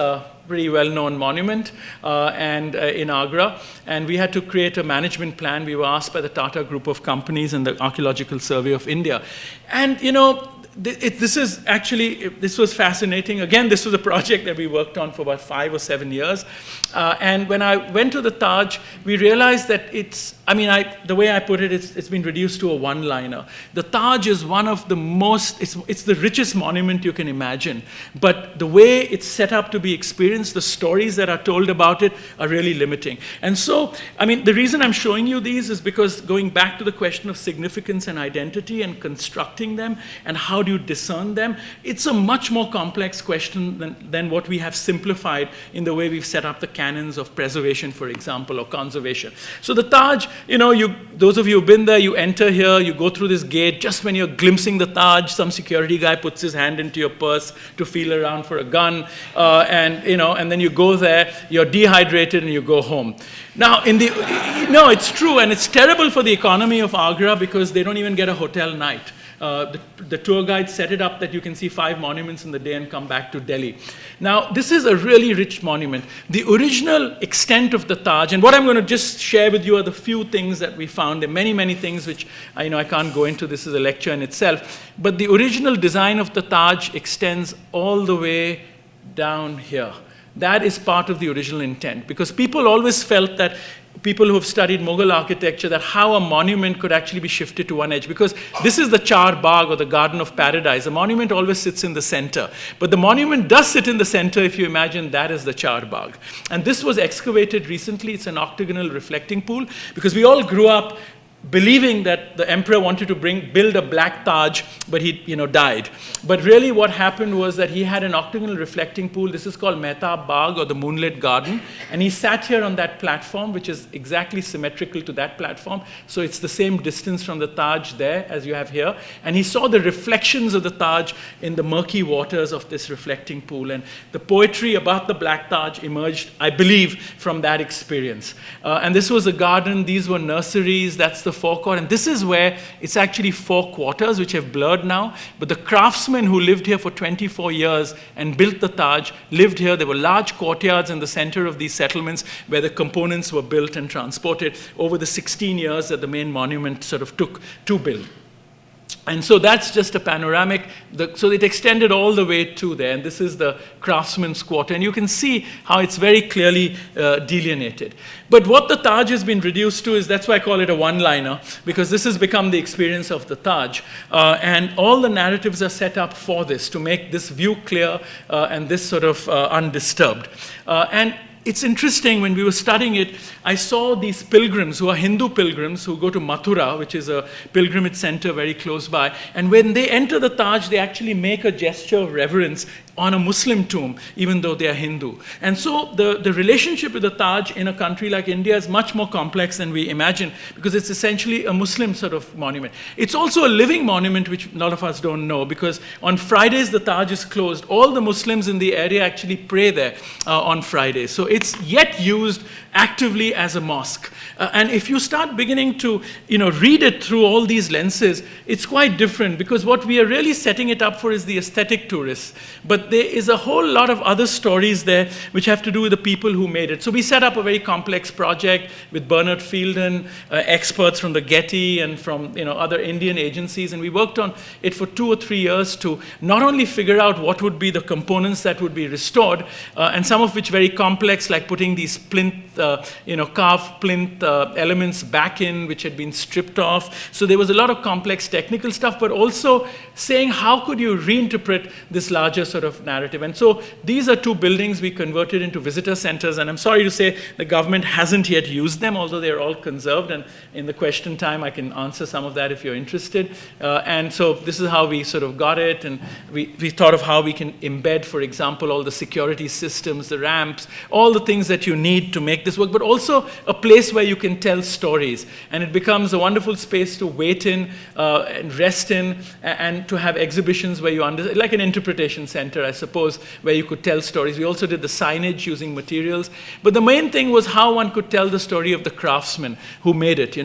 pretty well-known monument in Agra. And we had to create a management plan. We were asked by the Tata Group of companies and the Archaeological Survey of India. And, this was fascinating. Again, this was a project that we worked on for about 5 or 7 years. And when I went to the Taj, we realized that the way I put it, it's been reduced to a one-liner. The Taj is one of the most, it's the richest monument you can imagine. But the way it's set up to be experienced, the stories that are told about it are really limiting. And so, the reason I'm showing you these is because going back to the question of significance and identity and constructing them, and how do you discern them, it's a much more complex question than what we have simplified in the way we've set up the canons of preservation, for example, or conservation. So the Taj, those of you who've been there, you enter here, you go through this gate. Just when you're glimpsing the Taj, some security guy puts his hand into your purse to feel around for a gun, and then you go there, you're dehydrated, and you go home. Now, it's true, and it's terrible for the economy of Agra because they don't even get a hotel night. The tour guide set it up that you can see 5 monuments in the day and come back to Delhi. Now, this is a really rich monument. The original extent of the Taj, and what I'm going to just share with you are the few things that we found. There are many, many things which I can't go into. This is a lecture in itself. But the original design of the Taj extends all the way down here. That is part of the original intent, because people always felt that, people who have studied Mughal architecture, that how a monument could actually be shifted to one edge, because this is the Char Bagh, or the Garden of Paradise. A monument always sits in the center, but the monument does sit in the center if you imagine that is the Char Bagh. And this was excavated recently. It's an octagonal reflecting pool, because we all grew up believing that the emperor wanted to build a black Taj, but he died. But really what happened was that he had an octagonal reflecting pool. This is called Mehtab Bagh, or the Moonlit Garden. And he sat here on that platform, which is exactly symmetrical to that platform. So it's the same distance from the Taj there as you have here. And he saw the reflections of the Taj in the murky waters of this reflecting pool. And the poetry about the black Taj emerged, I believe, from that experience. And this was a garden. These were nurseries. That's the forecourt, and this is where it's actually 4 quarters, which have blurred now, but the craftsmen who lived here for 24 years and built the Taj lived here. There were large courtyards in the center of these settlements where the components were built and transported over the 16 years that the main monument sort of took to build. And so that's just a panoramic. So it extended all the way to there. And this is the craftsman's quarter. And you can see how it's very clearly delineated. But what the Taj has been reduced to is, that's why I call it a one-liner, because this has become the experience of the Taj. And all the narratives are set up for this, to make this view clear and this sort of undisturbed. And it's interesting, when we were studying it, I saw these pilgrims who are Hindu pilgrims who go to Mathura, which is a pilgrimage center very close by. And when they enter the Taj, they actually make a gesture of reverence on a Muslim tomb, even though they are Hindu. And so the relationship with the Taj in a country like India is much more complex than we imagine, because it's essentially a Muslim sort of monument. It's also a living monument, which a lot of us don't know, because on Fridays the Taj is closed. All the Muslims in the area actually pray there on Fridays. So it's yet used actively as a mosque. And if you start beginning to read it through all these lenses, it's quite different, because what we are really setting it up for is the aesthetic tourists. But there is a whole lot of other stories there which have to do with the people who made it. So we set up a very complex project with Bernard Fielden, experts from the Getty and from other Indian agencies, and we worked on it for 2 or 3 years to not only figure out what would be the components that would be restored, and some of which very complex, like putting these plinth, carved plinth elements back in, which had been stripped off. So there was a lot of complex technical stuff, but also saying how could you reinterpret this larger sort of narrative. And so these are 2 buildings we converted into visitor centers, and I'm sorry to say the government hasn't yet used them, although they're all conserved, and in the question time I can answer some of that if you're interested. And so this is how we sort of got it, and we thought of how we can embed, for example, all the security systems, the ramps, all the things that you need to make this work, but also a place where you can tell stories. And it becomes a wonderful space to wait in and rest in, and to have exhibitions where you like an interpretation center, I suppose, where you could tell stories. We also did the signage using materials. But the main thing was how one could tell the story of the craftsman who made it.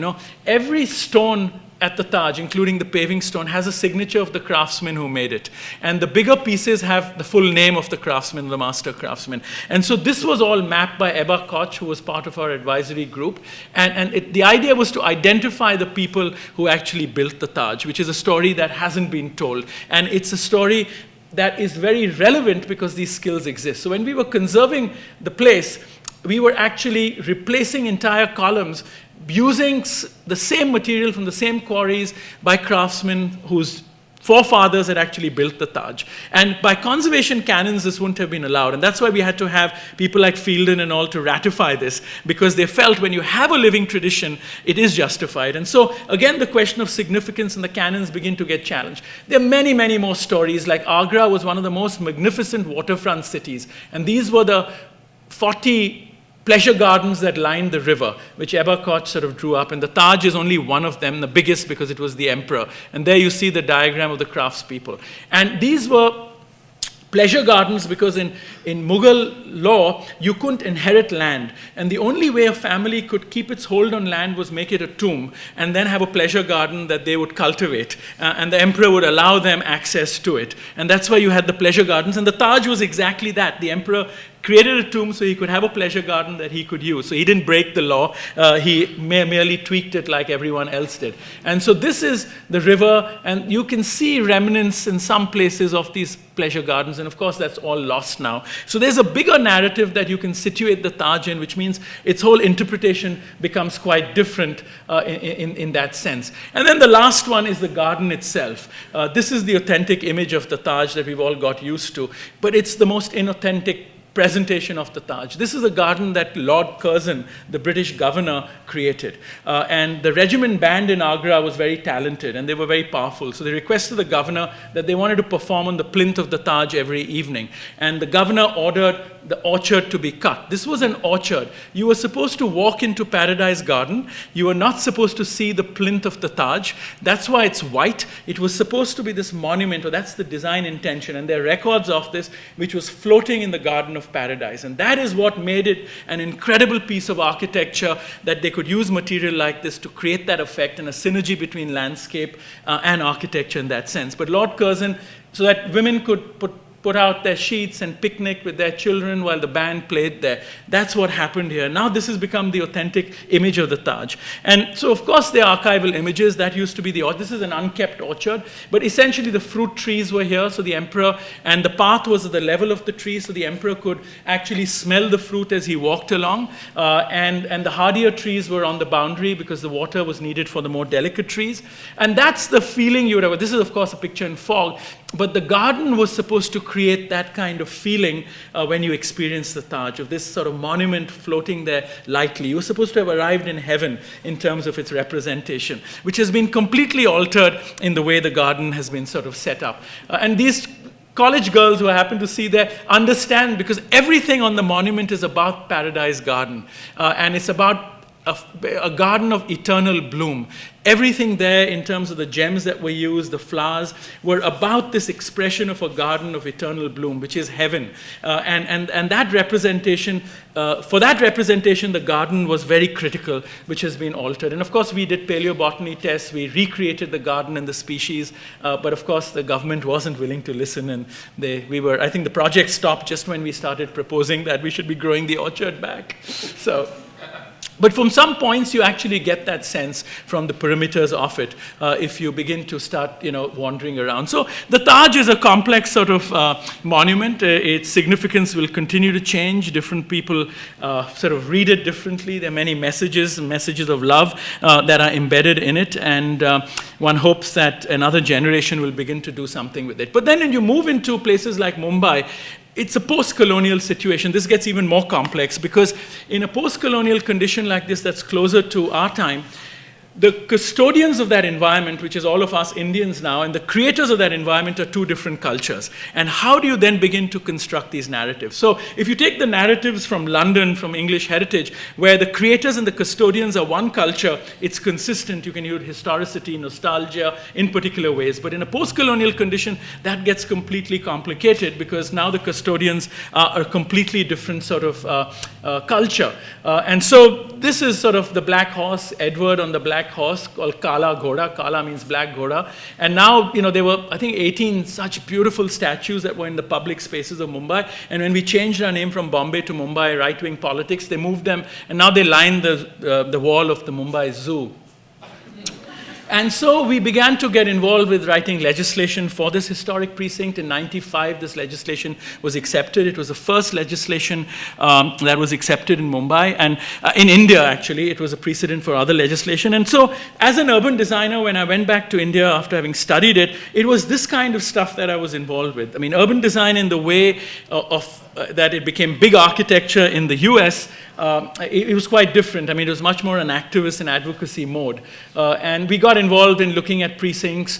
Every stone at the Taj, including the paving stone, has a signature of the craftsman who made it. And the bigger pieces have the full name of the craftsman, the master craftsman. And so this was all mapped by Ebba Koch, who was part of our advisory group. And the idea was to identify the people who actually built the Taj, which is a story that hasn't been told. And it's a story that is very relevant because these skills exist. So when we were conserving the place, we were actually replacing entire columns using the same material from the same quarries by craftsmen whose forefathers had actually built the Taj. And by conservation canons, this wouldn't have been allowed. And that's why we had to have people like Fielden and all to ratify this, because they felt when you have a living tradition, it is justified. And so, again, the question of significance and the canons begin to get challenged. There are many, many more stories. Like Agra was one of the most magnificent waterfront cities. And these were the 40 pleasure gardens that lined the river, which Ebba Koch sort of drew up. And the Taj is only one of them, the biggest because it was the emperor. And there you see the diagram of the craftspeople. And these were pleasure gardens because in Mughal law, you couldn't inherit land. And the only way a family could keep its hold on land was make it a tomb and then have a pleasure garden that they would cultivate. And the emperor would allow them access to it. And that's why you had the pleasure gardens. And the Taj was exactly that. The emperor created a tomb so he could have a pleasure garden that he could use. So he didn't break the law. He merely tweaked it like everyone else did. And so this is the river, and you can see remnants in some places of these pleasure gardens, and of course that's all lost now. So there's a bigger narrative that you can situate the Taj in, which means its whole interpretation becomes quite different in that sense. And then the last one is the garden itself. This is the authentic image of the Taj that we've all got used to, but it's the most inauthentic presentation of the Taj. This is a garden that Lord Curzon, the British governor, created. And the regiment band in Agra was very talented, and they were very powerful. So they requested the governor that they wanted to perform on the plinth of the Taj every evening. And the governor ordered the orchard to be cut. This was an orchard. You were supposed to walk into Paradise Garden. You were not supposed to see the plinth of the Taj. That's why it's white. It was supposed to be this monument, or that's the design intention. And there are records of this, which was floating in the Garden of Paradise. And that is what made it an incredible piece of architecture, that they could use material like this to create that effect and a synergy between landscape and architecture in that sense. But Lord Curzon, so that women could put out their sheets and picnic with their children while the band played there. That's what happened here. Now this has become the authentic image of the Taj. And so, of course, there are archival images. That used to be this is an unkept orchard, but essentially the fruit trees were here, so the emperor, and the path was at the level of the tree, so the emperor could actually smell the fruit as he walked along, and the hardier trees were on the boundary because the water was needed for the more delicate trees. And that's the feeling you would have. This is, of course, a picture in fog, but the garden was supposed to create that kind of feeling when you experience the Taj, of this sort of monument floating there lightly. You were supposed to have arrived in heaven in terms of its representation, which has been completely altered in the way the garden has been sort of set up. And these college girls who I happen to see there understand, because everything on the monument is about Paradise Garden, and it's about a garden of eternal bloom. Everything there in terms of the gems that were used, the flowers, were about this expression of a garden of eternal bloom, which is heaven. And that representation, for that representation, the garden was very critical, which has been altered. And of course, we did paleobotany tests. We recreated the garden and the species. But of course, the government wasn't willing to listen. And I think the project stopped just when we started proposing that we should be growing the orchard back. But from some points, you actually get that sense from the perimeters of it if you begin to start, wandering around. So the Taj is a complex sort of monument. Its significance will continue to change. Different people sort of read it differently. There are many messages of love that are embedded in it, and one hopes that another generation will begin to do something with it. But then when you move into places like Mumbai, it's a post-colonial situation. This gets even more complex, because in a post-colonial condition like this that's closer to our time, the custodians of that environment, which is all of us Indians now, and the creators of that environment are two different cultures. And how do you then begin to construct these narratives? So if you take the narratives from London, from English heritage, where the creators and the custodians are one culture, it's consistent. You can use historicity, nostalgia in particular ways. But in a post-colonial condition, that gets completely complicated, because now the custodians are a completely different sort of culture. And so this is sort of the black horse, Edward on the black horse, called Kala Ghoda. Kala means black Ghoda. And now, there were, I think, 18 such beautiful statues that were in the public spaces of Mumbai. And when we changed our name from Bombay to Mumbai, right-wing politics, they moved them, and now they line the wall of the Mumbai Zoo. And so we began to get involved with writing legislation for this historic precinct. In '95, this legislation was accepted. It was the first legislation that was accepted in Mumbai. And in India, actually, it was a precedent for other legislation. And so as an urban designer, when I went back to India after having studied it, it was this kind of stuff that I was involved with. I mean, urban design in the way that it became big architecture in the US, it was quite different. I mean, it was much more an activist and advocacy mode. And we got involved in looking at precincts.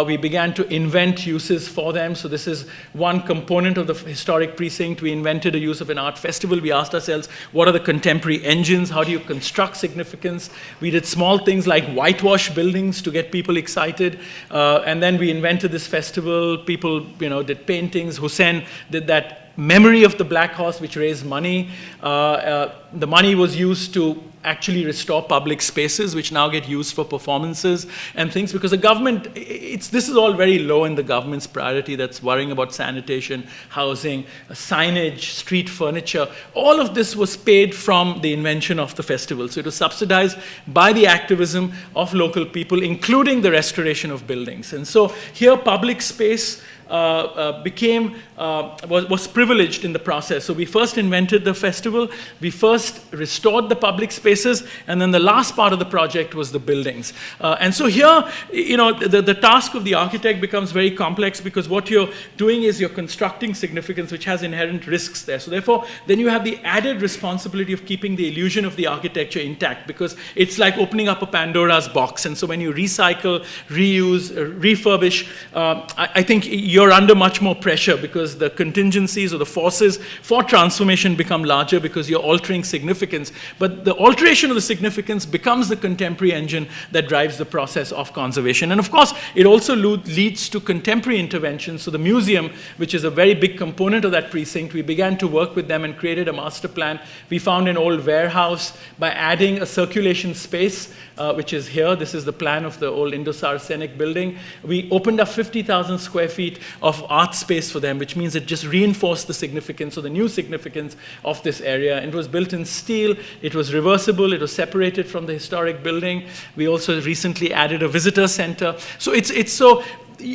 We began to invent uses for them. So this is one component of the historic precinct. We invented a use of an art festival. We asked ourselves, what are the contemporary engines? How do you construct significance? We did small things like whitewash buildings to get people excited. And then we invented this festival. People, did paintings. Hussain did that memory of the black horse, which raised money. The money was used to actually restore public spaces, which now get used for performances and things, because the government, this is all very low in the government's priority. That's worrying about sanitation, housing, signage, street furniture. All of this was paid from the invention of the festival. So it was subsidized by the activism of local people, including the restoration of buildings. And so here, public space was privileged in the process. So we first invented the festival, we first restored the public spaces, and then the last part of the project was the buildings. And so here, the task of the architect becomes very complex because what you're doing is you're constructing significance which has inherent risks there. So therefore, then you have the added responsibility of keeping the illusion of the architecture intact, because it's like opening up a Pandora's box. And so when you recycle, reuse, refurbish, I think you're under much more pressure because the contingencies or the forces for transformation become larger because you're altering significance. But the alteration of the significance becomes the contemporary engine that drives the process of conservation. And of course, it also leads to contemporary interventions. So the museum, which is a very big component of that precinct, we began to work with them and created a master plan. We found an old warehouse by adding a circulation space, which is here. This is the plan of the old Indo-Saracenic building. We opened up 50,000 square feet of art space for them, which means it just reinforced the significance or the new significance of this area. It was built in steel. It was reversible. It was separated from the historic building. We also recently added a visitor center. So it's so.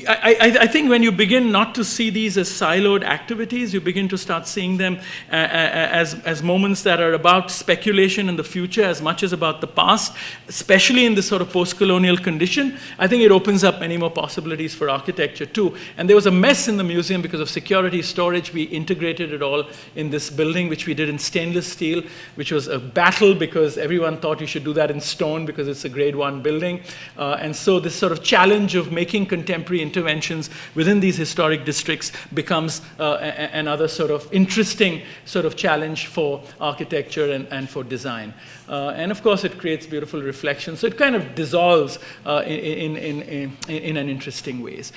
I think when you begin not to see these as siloed activities, you begin to start seeing them as moments that are about speculation in the future as much as about the past, especially in this sort of post-colonial condition. I think it opens up many more possibilities for architecture too. And there was a mess in the museum because of security storage. We integrated it all in this building, which we did in stainless steel, which was a battle because everyone thought you should do that in stone because it's a grade 1 building. And so this sort of challenge of making contemporary interventions within these historic districts becomes another sort of interesting sort of challenge for architecture and for design. And of course, it creates beautiful reflections. So it kind of dissolves in an interesting ways.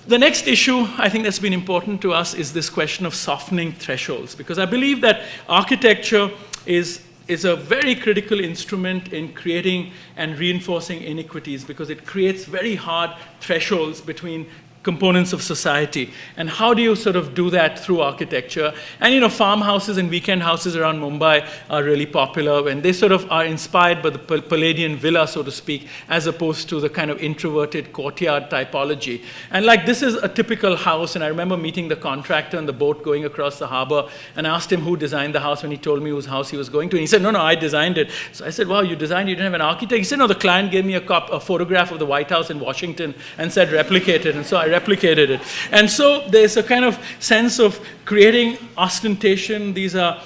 The next issue, I think that's been important to us, is this question of softening thresholds, because I believe that architecture is a very critical instrument in creating and reinforcing inequities, because it creates very hard thresholds between components of society. And how do you sort of do that through architecture? And farmhouses and weekend houses around Mumbai are really popular, and they sort of are inspired by the Palladian villa, so to speak, as opposed to the kind of introverted courtyard typology. And like, this is a typical house, and I remember meeting the contractor on the boat going across the harbor, and I asked him who designed the house when he told me whose house he was going to. And he said, no, I designed it. So I said, wow, you designed it, you didn't have an architect? He said, no, the client gave me a photograph of the White House in Washington and said, replicate it. And so I replicated it. And so there's a kind of sense of creating ostentation. These are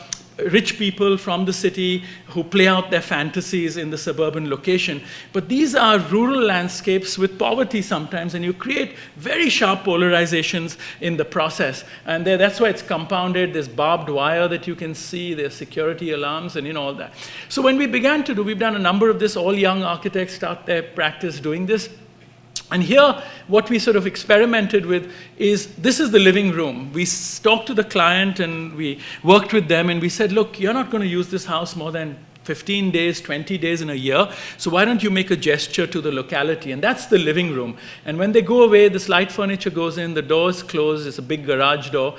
rich people from the city who play out their fantasies in the suburban location. But these are rural landscapes with poverty sometimes, and you create very sharp polarizations in the process. And that's why it's compounded. There's barbed wire that you can see. There's security alarms and all that. So when we began to do, we've done a number of this. All young architects start their practice doing this. And here, what we sort of experimented with is, this is the living room. We talked to the client and we worked with them and we said, look, you're not going to use this house more than 15 days, 20 days in a year, so why don't you make a gesture to the locality? And that's the living room. And when they go away, this light furniture goes in, the door is closed, it's a big garage door,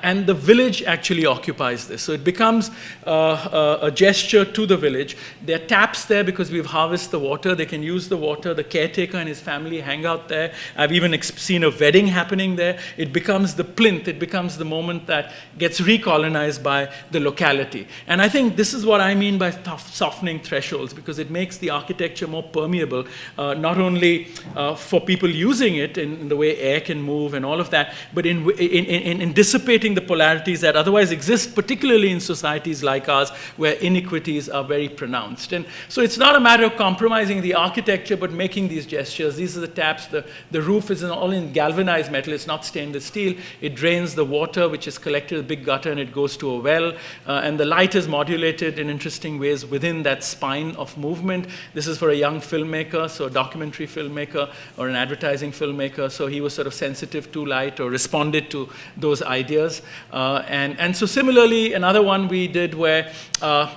and the village actually occupies this. So it becomes a gesture to the village. There are taps there because we've harvested the water. They can use the water. The caretaker and his family hang out there. I've even seen a wedding happening there. It becomes the plinth. It becomes the moment that gets recolonized by the locality. And I think this is what I mean by softening thresholds, because it makes the architecture more permeable, not only for people using it in the way air can move and all of that, but in dissipating the polarities that otherwise exist, particularly in societies like ours, where inequities are very pronounced. And so it's not a matter of compromising the architecture, but making these gestures. These are the taps. The roof is all in galvanized metal. It's not stainless steel. It drains the water, which is collected in a big gutter, and it goes to a well. And the light is modulated in interesting ways within that spine of movement. This is for a young filmmaker, so a documentary filmmaker or an advertising filmmaker. So he was sort of sensitive to light or responded to those ideas. And so similarly, another one we did where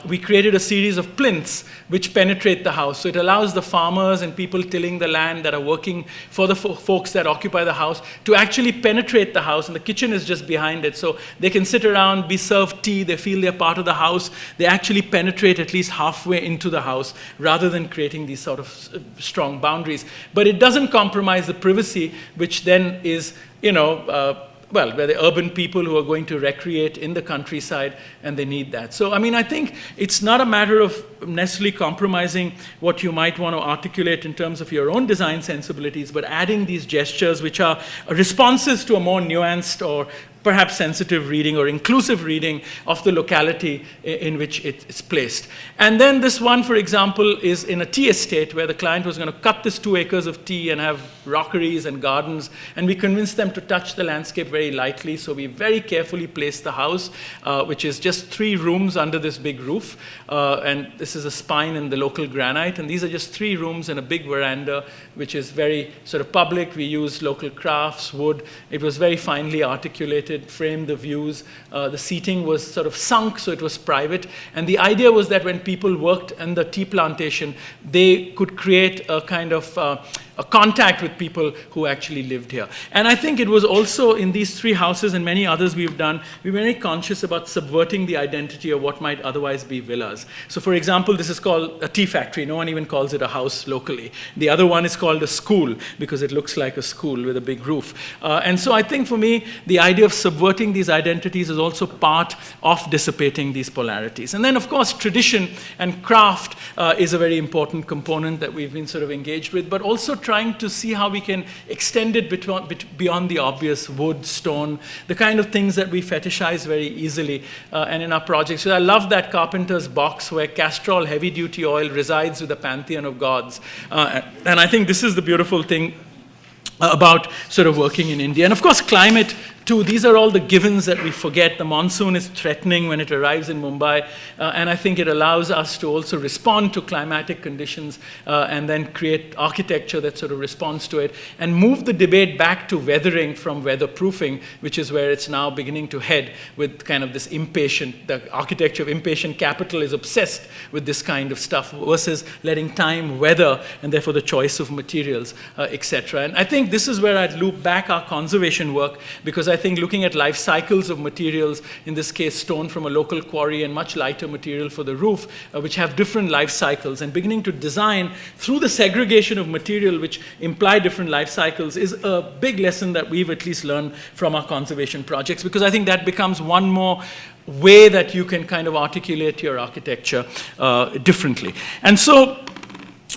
we created a series of plinths which penetrate the house. So it allows the farmers and people tilling the land that are working for the folks that occupy the house to actually penetrate the house. And the kitchen is just behind it. So they can sit around, be served tea, they feel they're part of the house. They actually penetrate at least halfway into the house rather than creating these sort of strong boundaries. But it doesn't compromise the privacy, which then is well, where the urban people who are going to recreate in the countryside, and they need that. So, I mean, I think it's not a matter of necessarily compromising what you might want to articulate in terms of your own design sensibilities, but adding these gestures which are responses to a more nuanced or perhaps sensitive reading or inclusive reading of the locality in which it's placed. And then this one, for example, is in a tea estate where the client was going to cut this 2 acres of tea and have rockeries and gardens, and we convinced them to touch the landscape very lightly, so we very carefully placed the house, which is just 3 rooms under this big roof, and this is a spine in the local granite, and these are just 3 rooms and a big veranda, which is very sort of public. We used local crafts, wood. It was very finely articulated, framed the views. The seating was sort of sunk, so it was private. And the idea was that when people worked in the tea plantation, they could create a kind of a contact with people who actually lived here. And I think it was also in these 3 houses and many others we've done, we were very conscious about subverting the identity of what might otherwise be villas. So for example, this is called a tea factory. No one even calls it a house locally. The other one is called a school because it looks like a school with a big roof. And so I think for me, the idea of subverting these identities is also part of dissipating these polarities. And then of course, tradition and craft is a very important component that we've been sort of engaged with, but also trying to see how we can extend it beyond the obvious wood, stone, the kind of things that we fetishize very easily and in our projects. So I love that carpenter's box where castrol heavy-duty oil resides with the pantheon of gods. And I think this is the beautiful thing about sort of working in India. And of course, climate too. These are all the givens that we forget. The monsoon is threatening when it arrives in Mumbai, and I think it allows us to also respond to climatic conditions and then create architecture that sort of responds to it and move the debate back to weathering from weatherproofing, which is where it's now beginning to head with kind of this the architecture of impatient capital is obsessed with this kind of stuff versus letting time weather and therefore the choice of materials, etc. And I think this is where I'd loop back our conservation work, because I think looking at life cycles of materials, in this case stone from a local quarry and much lighter material for the roof, which have different life cycles, and beginning to design through the segregation of material which imply different life cycles is a big lesson that we've at least learned from our conservation projects, because I think that becomes one more way that you can kind of articulate your architecture differently. And so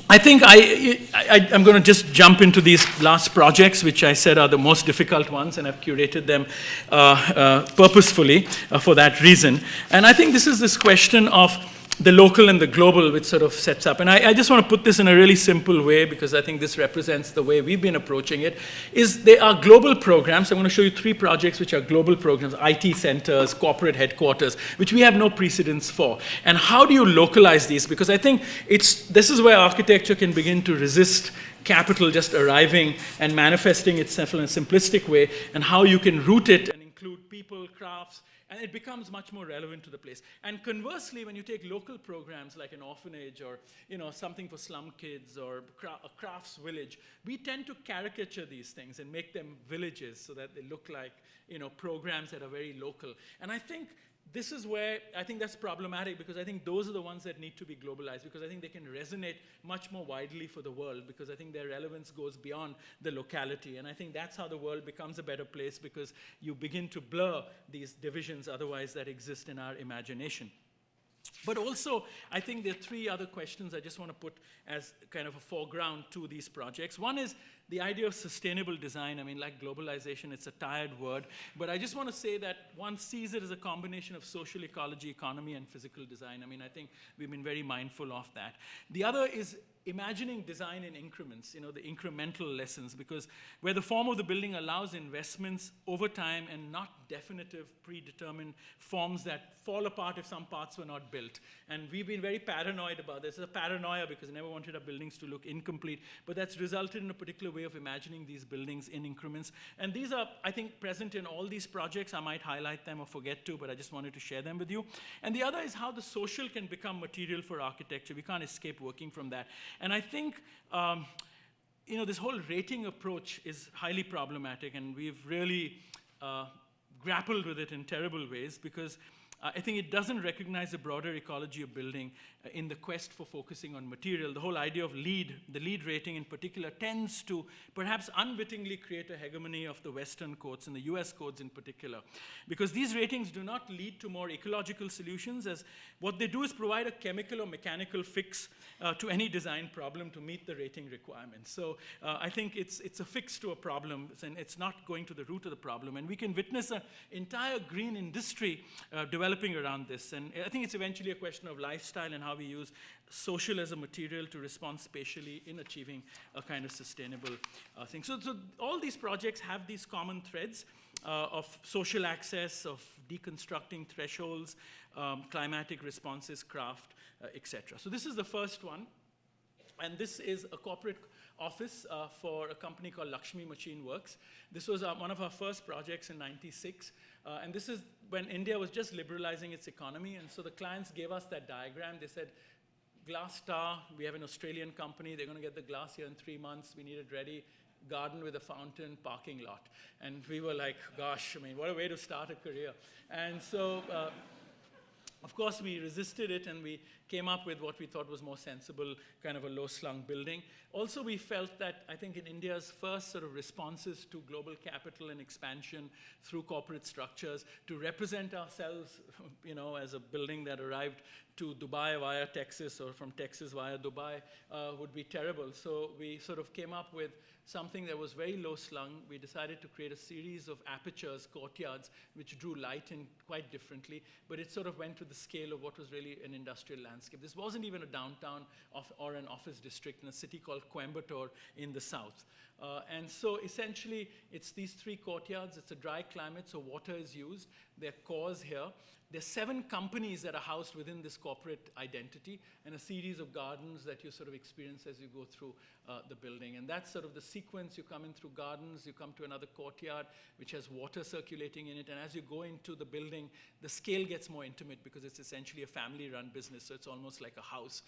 I think I'm going to just jump into these last projects, which I said are the most difficult ones, and I've curated them purposefully for that reason. And I think this is this question of the local and the global, which sort of sets up. And I just want to put this in a really simple way, because I think this represents the way we've been approaching it, is they are global programs. I'm going to show you 3 projects which are global programs: IT centers, corporate headquarters, which we have no precedence for. And how do you localize these? Because I think this is where architecture can begin to resist capital just arriving and manifesting itself in a simplistic way, and how you can root it and include people, crafts, and it becomes much more relevant to the place. And conversely, when you take local programs like an orphanage or something for slum kids or a crafts village, we tend to caricature these things and make them villages so that they look like programs that are very local. And I think this is where I think that's problematic, because I think those are the ones that need to be globalized, because I think they can resonate much more widely for the world, because I think their relevance goes beyond the locality. And I think that's how the world becomes a better place, because you begin to blur these divisions otherwise that exist in our imagination. But also, I think there are 3 other questions I just want to put as kind of a foreground to these projects. One is the idea of sustainable design. I mean, like globalization, it's a tired word. But I just want to say that one sees it as a combination of social ecology, economy, and physical design. I mean, I think we've been very mindful of that. The other is imagining design in increments, the incremental lessons, because where the form of the building allows investments over time and not definitive, predetermined forms that fall apart if some parts were not built. And we've been very paranoid about this. It's a paranoia because we never wanted our buildings to look incomplete, but that's resulted in a particular way of imagining these buildings in increments. And these are, I think, present in all these projects. I might highlight them or forget to, but I just wanted to share them with you. And the other is how the social can become material for architecture. We can't escape working from that. And I think, this whole rating approach is highly problematic, and we've really grappled with it in terrible ways, because I think it doesn't recognize the broader ecology of building in the quest for focusing on material. The whole idea of the LEED rating in particular, tends to perhaps unwittingly create a hegemony of the Western codes and the US codes in particular. Because these ratings do not lead to more ecological solutions, as what they do is provide a chemical or mechanical fix to any design problem to meet the rating requirements. So I think it's a fix to a problem, and it's not going to the root of the problem. And we can witness an entire green industry developing around this. And I think it's eventually a question of lifestyle and how we use social as a material to respond spatially in achieving a kind of sustainable thing. So all these projects have these common threads of social access, of deconstructing thresholds, climatic responses, craft, etc. So this is the first one. And this is a corporate office for a company called Lakshmi Machine Works. This was one of our first projects in '96. And this is when India was just liberalizing its economy. And so the clients gave us that diagram. They said, glass star, we have an Australian company. They're going to get the glass here in 3 months. We need it ready. Garden with a fountain, parking lot. And we were like, gosh, I mean, what a way to start a career. And so of course, we resisted it, and we came up with what we thought was more sensible, kind of a low-slung building. Also, we felt that, I think in India's first sort of responses to global capital and expansion through corporate structures, to represent ourselves, you know, as a building that arrived to Dubai via Texas or from Texas via Dubai would be terrible. So we sort of came up with something that was very low-slung. We decided to create a series of apertures, courtyards, which drew light in quite differently, but it sort of went to the scale of what was really an industrial landscape. This wasn't even a downtown or an office district in a city called Coimbatore in the south. And so essentially, it's these 3 courtyards. It's a dry climate, so water is used. There are cores here. There are 7 companies that are housed within this corporate identity, and a series of gardens that you sort of experience as you go through the building. And that's sort of the sequence. You come in through gardens, you come to another courtyard, which has water circulating in it. And as you go into the building, the scale gets more intimate because it's essentially a family-run business, so it's almost like a house.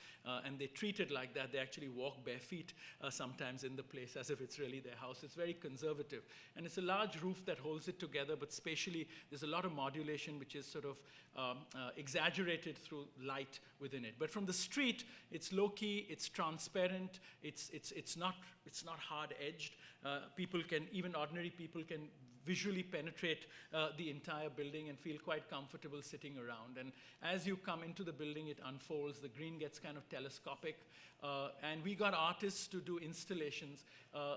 And they treat it like that. They actually walk bare feet sometimes in the place as if it's really their house. It's very conservative. And it's a large roof that holds it together, but spatially, there's a lot of modulation, which is sort of exaggerated through light within it. But from the street, it's low-key, it's transparent, it's not hard-edged. Even ordinary people can visually penetrate the entire building and feel quite comfortable sitting around. And as you come into the building, it unfolds. The green gets kind of telescopic. And we got artists to do installations.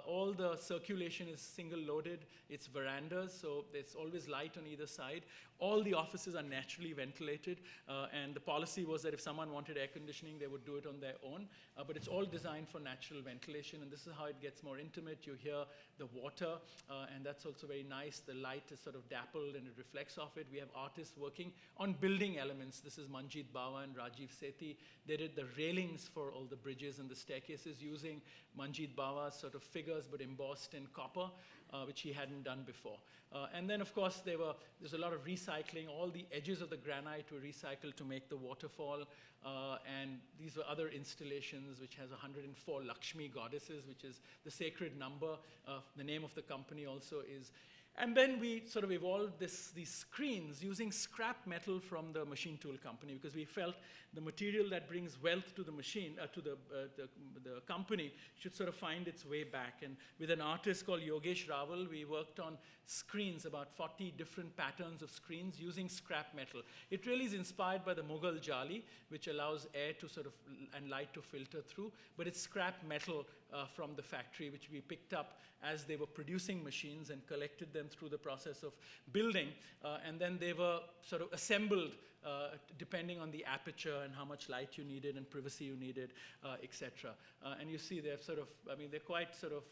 All the circulation is single-loaded. It's verandas, so there's always light on either side. All the offices are naturally ventilated. And the policy was that if someone wanted air conditioning, they would do it on their own. But it's all designed for natural ventilation. And this is how it gets more intimate. You hear the water, and that's also very nice. The light is sort of dappled and it reflects off it. We have artists working on building elements. This is Manjeet Bawa and Rajiv Sethi. They did the railings for all the bridges and the staircases using Manjeet Bawa's sort of figures, but embossed in copper, which he hadn't done before. And then, of course, there's a lot of recycling. All the edges of the granite were recycled to make the waterfall. And these were other installations, which has 104 Lakshmi goddesses, which is the sacred number. The name of the company also is. And then we sort of evolved these screens using scrap metal from the machine tool company, because we felt the material that brings wealth to the machine, to the company, should sort of find its way back. And with an artist called Yogesh Rawal, we worked on screens, about 40 different patterns of screens using scrap metal. It really is inspired by the Mughal jali, which allows air to sort of, and light to filter through, but it's scrap metal from the factory, which we picked up as they were producing machines and collected them through the process of building, and then they were sort of assembled depending on the aperture and how much light you needed and privacy you needed, etc. And you see they're sort of, I mean, they're quite sort of,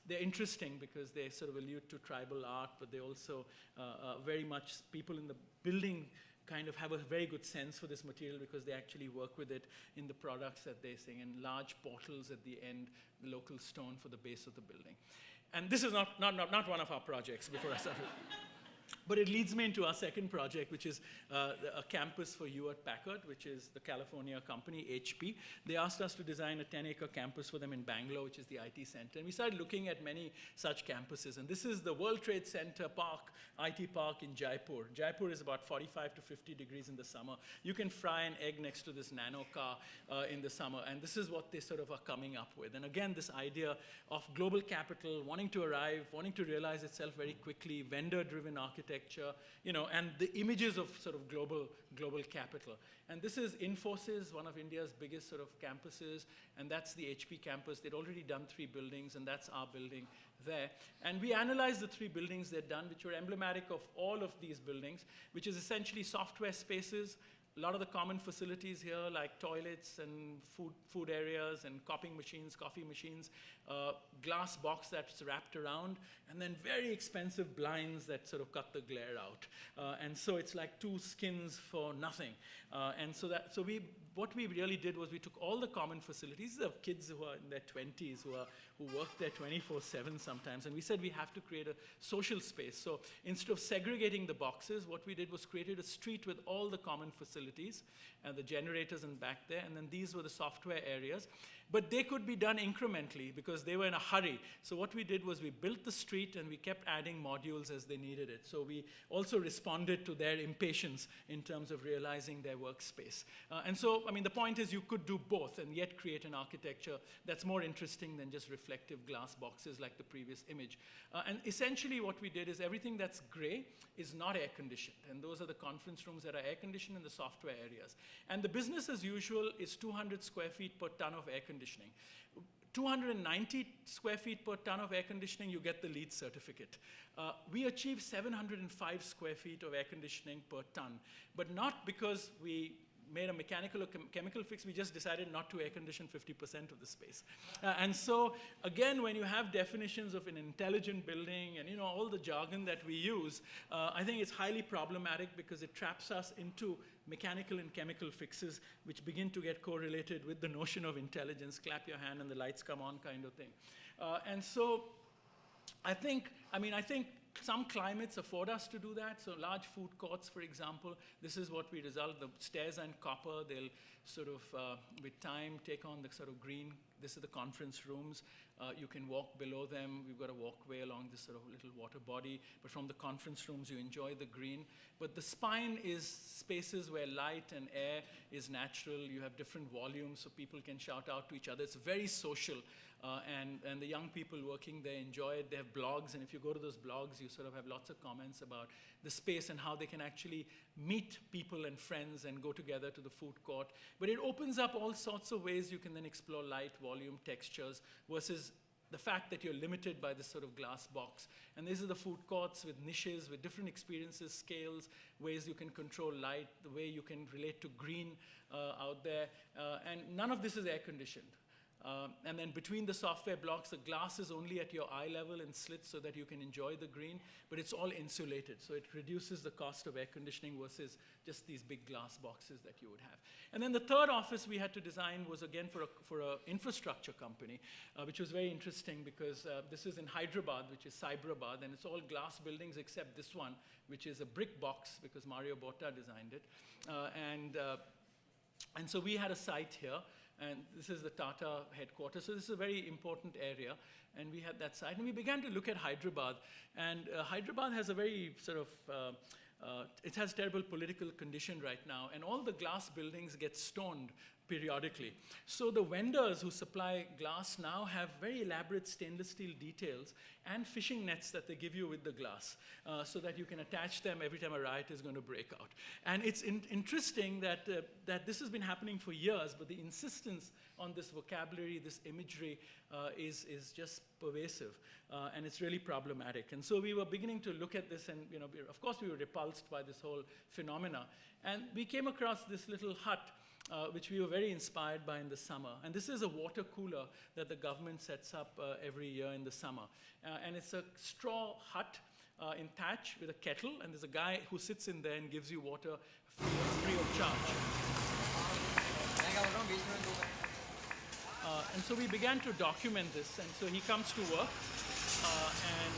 they're interesting because they sort of allude to tribal art, but they also very much, people in the building kind of have a very good sense for this material because they actually work with it in the products that they sing, and large portals at the end, the local stone for the base of the building. And this is not one of our projects before I started. But it leads me into our second project, which is a campus for Hewlett-Packard, which is the California company, HP. They asked us to design a 10-acre campus for them in Bangalore, which is the IT center. And we started looking at many such campuses. And this is the World Trade Center park, IT park in Jaipur. Jaipur is about 45 to 50 degrees in the summer. You can fry an egg next to this nano car in the summer. And this is what they sort of are coming up with. And again, this idea of global capital wanting to arrive, wanting to realize itself very quickly, vendor-driven architecture, and the images of sort of global capital. And this is Infosys, one of India's biggest sort of campuses, and that's the HP campus. They'd already done 3 buildings, and that's our building there. And we analyzed the 3 buildings they'd done, which were emblematic of all of these buildings, which is essentially software spaces. A lot of the common facilities here, like toilets and food areas and copying machines, coffee machines, glass box that's wrapped around, and then very expensive blinds that sort of cut the glare out. And so it's like 2 skins for nothing. What we really did was we took all the common facilities. These are kids who are in their 20s who work there 24/7 sometimes, and we said we have to create a social space. So instead of segregating the boxes, what we did was created a street with all the common facilities, the generators in back there, and then these were the software areas. But they could be done incrementally because they were in a hurry. So what we did was we built the street and we kept adding modules as they needed it. So we also responded to their impatience in terms of realizing their workspace. And so, I mean, the point is you could do both and yet create an architecture that's more interesting than just reflective glass boxes like the previous image. And essentially what we did is everything that's gray is not air conditioned. And those are the conference rooms that are air conditioned and the software areas. And the business as usual is 200 square feet per ton of air conditioning. 290 square feet per ton of air conditioning, you get the LEED certificate. We achieved 705 square feet of air conditioning per ton, but not because we made a mechanical or chemical fix. We just decided not to air condition 50% of the space. And so, again, when you have definitions of an intelligent building and all the jargon that we use, I think it's highly problematic because it traps us into mechanical and chemical fixes which begin to get correlated with the notion of intelligence, clap your hand and the lights come on kind of thing. And so I think some climates afford us to do that. So large food courts, for example, this is what we result. The stairs are in copper. They'll sort of, with time, take on the sort of green. This is the conference rooms. You can walk below them. We've got a walkway along this sort of little water body. But from the conference rooms, you enjoy the green. But the spine is spaces where light and air is natural. You have different volumes so people can shout out to each other. It's very social. And the young people working there enjoy it. They have blogs. And if you go to those blogs, you sort of have lots of comments about the space and how they can actually meet people and friends and go together to the food court. But it opens up all sorts of ways you can then explore light, volume, textures, versus the fact that you're limited by this sort of glass box. And these are the food courts with niches, with different experiences, scales, ways you can control light, the way you can relate to green out there. And none of this is air conditioned. And then between the software blocks, the glass is only at your eye level and slits so that you can enjoy the green, but it's all insulated. So it reduces the cost of air conditioning versus just these big glass boxes that you would have. And then the third office we had to design was, again, for an infrastructure company, which was very interesting because this is in Hyderabad, which is Cyberabad, and it's all glass buildings except this one, which is a brick box because Mario Botta designed it. And so we had a site here, and this is the Tata headquarters. So this is a very important area, and we had that site. And we began to look at Hyderabad, and Hyderabad has a very sort of, it has terrible political condition right now, and all the glass buildings get stoned periodically. So the vendors who supply glass now have very elaborate stainless steel details and fishing nets that they give you with the glass so that you can attach them every time a riot is going to break out. And it's interesting that this has been happening for years, but the insistence on this vocabulary, this imagery is just pervasive, and it's really problematic. And so we were beginning to look at this, and of course we were repulsed by this whole phenomena. And we came across this little hut which we were very inspired by in the summer. And this is a water cooler that the government sets up every year in the summer. And it's a straw hut in thatch with a kettle, and there's a guy who sits in there and gives you water free of charge. And so we began to document this, and so he comes to work, and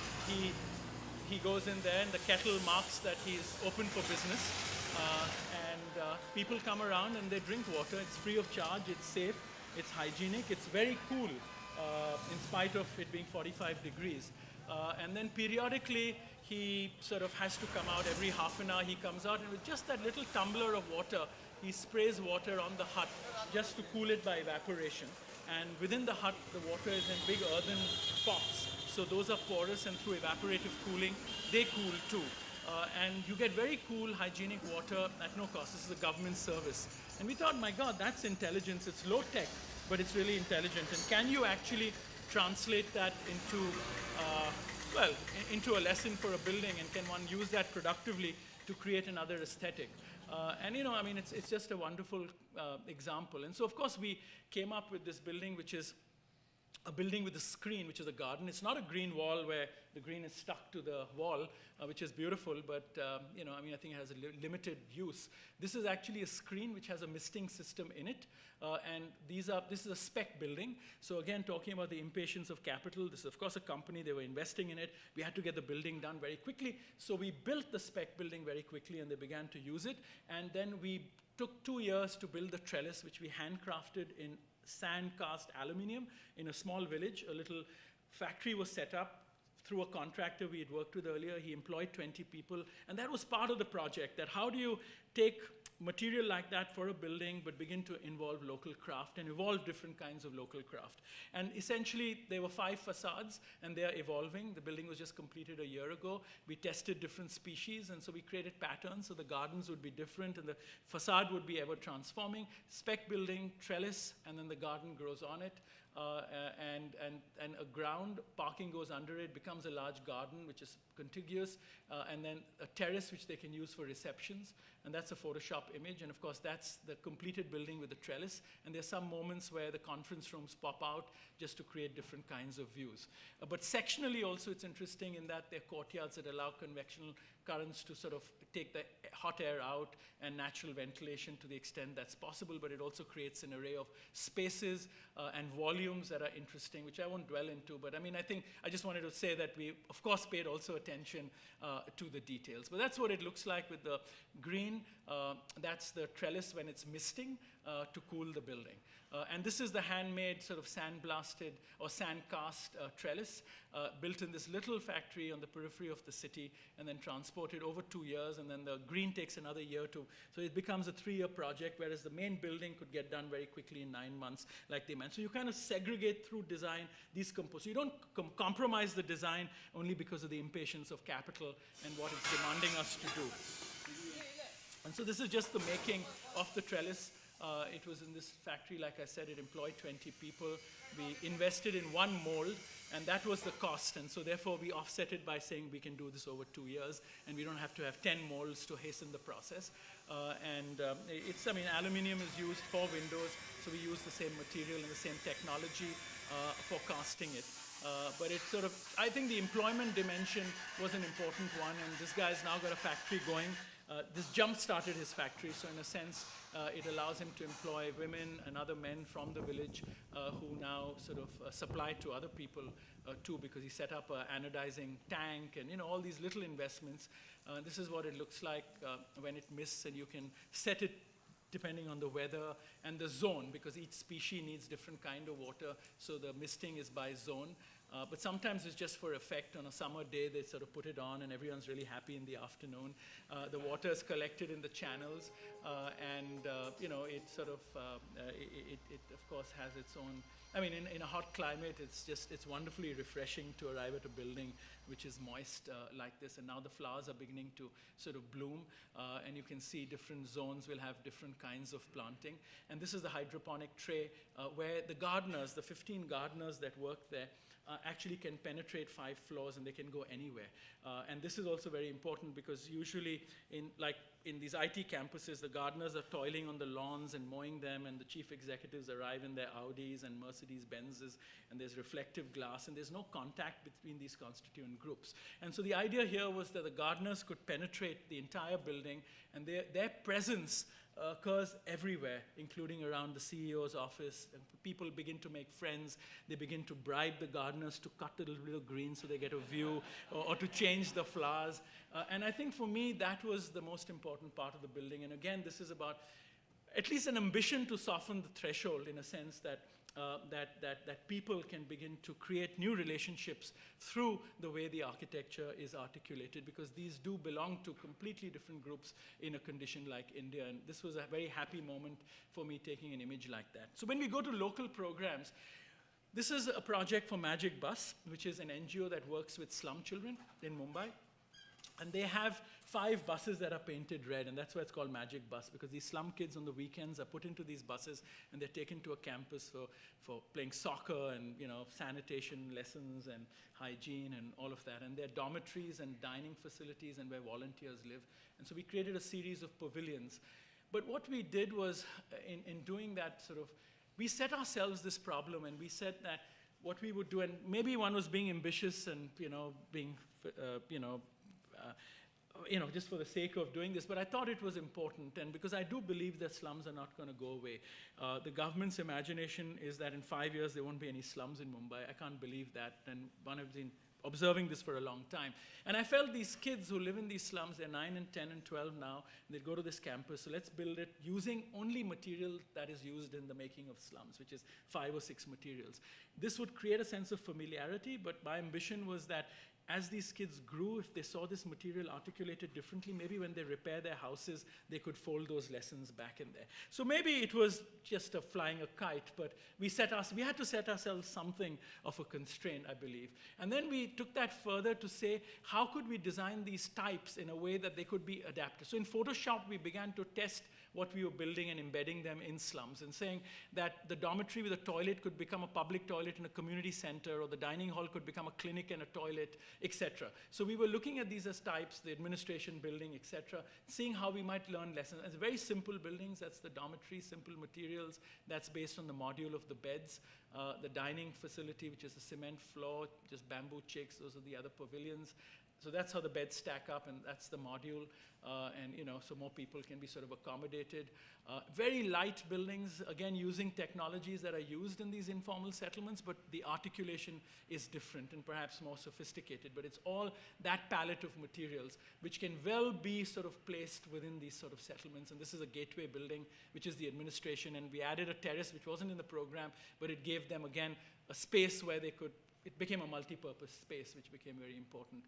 he goes in there and the kettle marks that he's open for business. And people come around and they drink water. It's free of charge, it's safe, it's hygienic, it's very cool in spite of it being 45 degrees. And then periodically he sort of has to come out every half an hour. He comes out and with just that little tumbler of water, he sprays water on the hut just to cool it by evaporation. And within the hut, the water is in big earthen pots. So those are porous, and through evaporative cooling, they cool too. And you get very cool, hygienic water at no cost. This is a government service. And we thought, my God, that's intelligence. It's low tech, but it's really intelligent. And can you actually translate that into, into a lesson for a building? And can one use that productively to create another aesthetic? And I mean, it's just a wonderful example. And so, of course, we came up with this building, which is a building with a screen, which is a garden. It's not a green wall where the green is stuck to the wall, which is beautiful, but I mean, I think it has a limited use. This is actually a screen which has a misting system in it, and this is a spec building. So again, talking about the impatience of capital, this is of course a company, they were investing in it. We had to get the building done very quickly, so we built the spec building very quickly, and they began to use it. And then we took 2 years to build the trellis, which we handcrafted in sand cast aluminium in a small village. A little factory was set up through a contractor we had worked with earlier. He employed 20 people, and that was part of the project, that how do you take material like that for a building but begin to involve local craft and evolve different kinds of local craft. And essentially there were 5 facades, and they are evolving. The building was just completed a year ago. We tested different species, and so we created patterns so the gardens would be different and the facade would be ever transforming. Spec building, trellis, and then the garden grows on it. And a ground, parking goes under it, becomes a large garden which is contiguous, and then a terrace which they can use for receptions. And that's a Photoshop image, and of course that's the completed building with the trellis. And there's some moments where the conference rooms pop out just to create different kinds of views. But sectionally also it's interesting in that they're courtyards that allow convectional currents to sort of take the hot air out and natural ventilation to the extent that's possible, but it also creates an array of spaces and volumes that are interesting, which I won't dwell into. But I mean, I think I just wanted to say that we, of course, paid also attention to the details. But that's what it looks like with the green. That's the trellis when it's misting to cool the building. And this is the handmade sort of sandblasted or sand-cast trellis built in this little factory on the periphery of the city and then transported over 2 years. And then the green takes another year to, so it becomes a 3-year project, whereas the main building could get done very quickly in 9 months, like they meant. So you kind of segregate through design these components. So you don't compromise the design only because of the impatience of capital and what it's demanding us to do. And so this is just the making of the trellis. It was in this factory, like I said, it employed 20 people. We invested in 1 mold, and that was the cost. And so therefore, we offset it by saying we can do this over 2 years, and we don't have to have 10 molds to hasten the process. I mean, aluminum is used for windows, so we use the same material and the same technology for casting it. But it's sort of, I think the employment dimension was an important one, and this guy's now got a factory going. This jump-started his factory, so in a sense, it allows him to employ women and other men from the village who now sort of supply to other people too, because he set up an anodizing tank and all these little investments. This is what it looks like when it mists, and you can set it depending on the weather and the zone, because each species needs different kind of water, so the misting is by zone. But sometimes it's just for effect. On a summer day, they sort of put it on, and everyone's really happy in the afternoon. The water is collected in the channels, and it sort of, it of course has its own. I mean, in a hot climate, it's wonderfully refreshing to arrive at a building which is moist like this. And now the flowers are beginning to sort of bloom, and you can see different zones will have different kinds of planting. And this is the hydroponic tray where the gardeners, the 15 gardeners that work there, actually can penetrate 5 floors, and they can go anywhere. And this is also very important because usually in these IT campuses, the gardeners are toiling on the lawns and mowing them, and the chief executives arrive in their Audis and Mercedes-Benzes, and there's reflective glass, and there's no contact between these constituent groups. And so the idea here was that the gardeners could penetrate the entire building, and their presence occurs everywhere, including around the CEO's office. And people begin to make friends. They begin to bribe the gardeners to cut a little green so they get a view, or to change the flowers. And I think for me, that was the most important part of the building. And again, this is about at least an ambition to soften the threshold, in a sense that that people can begin to create new relationships through the way the architecture is articulated, because these do belong to completely different groups in a condition like India. And this was a very happy moment for me, taking an image like that. So when we go to local programs, this is a project for Magic Bus, which is an NGO that works with slum children in Mumbai. And they have 5 buses that are painted red, and that's why it's called Magic Bus, because these slum kids on the weekends are put into these buses, and they're taken to a campus for playing soccer and, sanitation lessons and hygiene and all of that. And there are dormitories and dining facilities and where volunteers live. And so we created a series of pavilions. But what we did was, in doing that we set ourselves this problem, and we said that what we would do, and maybe one was being ambitious and, being, just for the sake of doing this, but I thought it was important, and because I do believe that slums are not going to go away. The government's imagination is that in 5 years there won't be any slums in Mumbai. I can't believe that, and one has been observing this for a long time. And I felt these kids who live in these slums, they're 9 and 10 and 12 now, and they go to this campus, so let's build it using only material that is used in the making of slums, which is 5 or 6 materials. This would create a sense of familiarity, but my ambition was that as these kids grew, if they saw this material articulated differently, maybe when they repair their houses, they could fold those lessons back in there. So maybe it was just flying a kite, but we had to set ourselves something of a constraint, I believe. And then we took that further to say, how could we design these types in a way that they could be adapted? So in Photoshop, we began to test what we were building and embedding them in slums, and saying that the dormitory with a toilet could become a public toilet in a community center, or the dining hall could become a clinic and a toilet, etc. So we were looking at these as types, the administration building, etc., seeing how we might learn lessons. It's very simple buildings. That's the dormitory, simple materials. That's based on the module of the beds. The dining facility, which is a cement floor, just bamboo chicks. Those are the other pavilions. So that's how the beds stack up, and that's the module. So more people can be accommodated. Very light buildings, again, using technologies that are used in these informal settlements, but the articulation is different and perhaps more sophisticated. But it's all that palette of materials, which can well be placed within these settlements. And this is a gateway building, which is the administration. And we added a terrace, which wasn't in the program, but it gave them, again, a space where they could. It became a multi-purpose space, which became very important.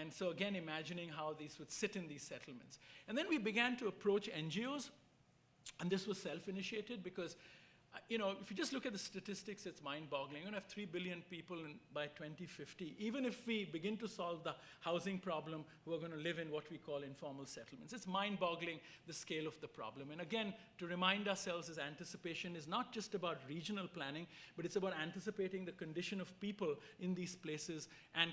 And so again, imagining how these would sit in these settlements. And then we began to approach NGOs, and this was self-initiated because, if you just look at the statistics, it's mind-boggling. You're going to have 3 billion people by 2050. Even if we begin to solve the housing problem, who are going to live in what we call informal settlements. It's mind-boggling, the scale of the problem. And again, to remind ourselves, is anticipation is not just about regional planning, but it's about anticipating the condition of people in these places and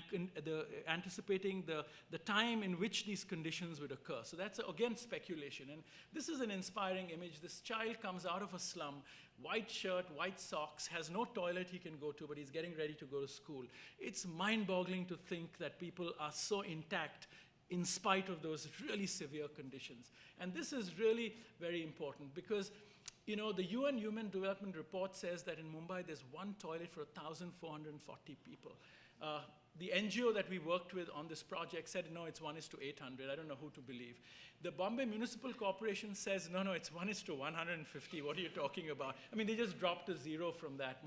anticipating the time in which these conditions would occur. So that's, again, speculation. And this is an inspiring image. This child comes out of a slum, white shirt, white socks, has no toilet he can go to, but he's getting ready to go to school. It's mind-boggling to think that people are so intact in spite of those really severe conditions. And this is really very important because, the UN Human Development Report says that in Mumbai there's 1 toilet for 1,440 people. The NGO that we worked with on this project said, no, it's 1:800. I don't know who to believe. The Bombay Municipal Corporation says, no, it's 1:150. What are you talking about? I mean, they just dropped a 0 from that.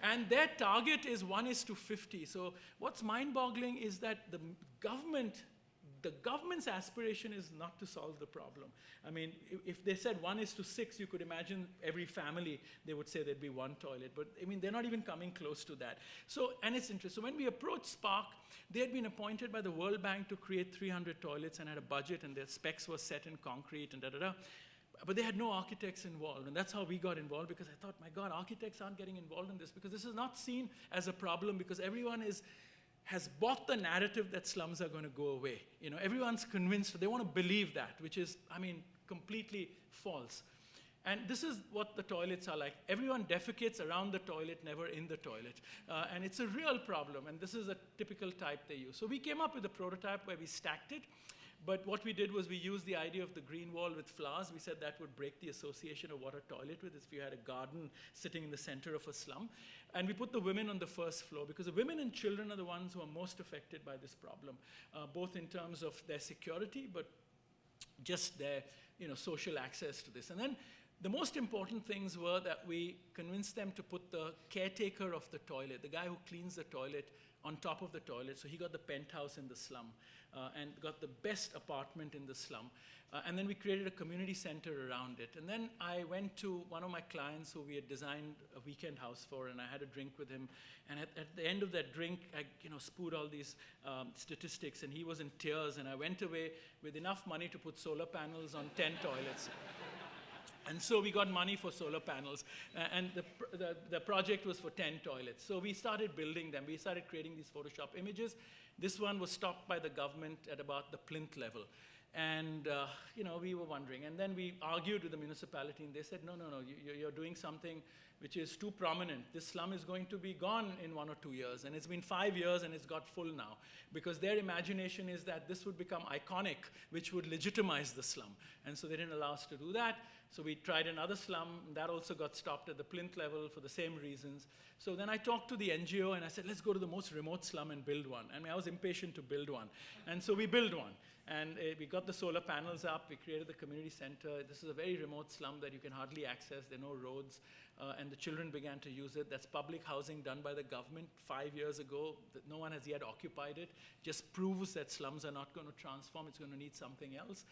And their target is 1:50. So what's mind-boggling is that the government's aspiration is not to solve the problem. I mean, if they said 1:6, you could imagine every family, they would say there'd be 1 toilet. But I mean, they're not even coming close to that. So, and it's interesting. So when we approached Spark, they had been appointed by the World Bank to create 300 toilets and had a budget, and their specs were set in concrete and da-da-da. But they had no architects involved, and that's how we got involved, because I thought, my God, architects aren't getting involved in this, because this is not seen as a problem, because everyone has bought the narrative that slums are going to go away. Everyone's convinced, they want to believe that, which is, completely false. And this is what the toilets are like. Everyone defecates around the toilet, never in the toilet. And it's a real problem, and this is a typical type they use. So we came up with a prototype where we stacked it, But what we did was we used the idea of the green wall with flowers. We said that would break the association of what a toilet with if you had a garden sitting in the center of a slum. And we put the women on the first floor because the women and children are the ones who are most affected by this problem, both in terms of their security, but just their social access to this. And then the most important things were that we convinced them to put the caretaker of the toilet, the guy who cleans the toilet, on top of the toilet. So he got the penthouse in the slum and got the best apartment in the slum. And then we created a community center around it. And then I went to one of my clients who we had designed a weekend house for, and I had a drink with him. And at the end of that drink, I spewed all these statistics, and he was in tears. And I went away with enough money to put solar panels on 10 toilets. And so we got money for solar panels, and the project was for 10 toilets. So we started building them. We started creating these Photoshop images. This one was stopped by the government at about the plinth level. And we were wondering. And then we argued with the municipality, and they said, no, you're doing something which is too prominent. This slum is going to be gone in 1 or 2 years. And it's been 5 years, and it's got full now. Because their imagination is that this would become iconic, which would legitimize the slum. And so they didn't allow us to do that. So we tried another slum. That also got stopped at the plinth level for the same reasons. So then I talked to the NGO, and I said, let's go to the most remote slum and build one. I mean, I was impatient to build one. And so we built one. And we got the solar panels up. We created the community center. This is a very remote slum that you can hardly access. There are no roads. And the children began to use it. That's public housing done by the government 5 years ago. No one has yet occupied it. Just proves that slums are not going to transform. It's going to need something else.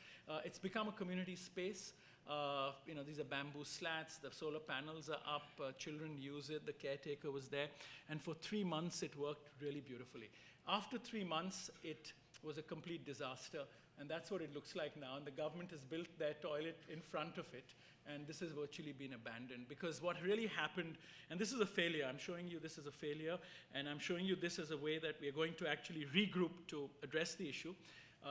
It's become a community space. These are bamboo slats. The solar panels are up. Children use it. The caretaker was there. And for 3 months, it worked really beautifully. After 3 months, it was a complete disaster, and that's what it looks like now. And the government has built their toilet in front of it, and this has virtually been abandoned. Because what really happened, and this is a failure, I'm showing you this as a failure, and I'm showing you this as a way that we are going to actually regroup to address the issue.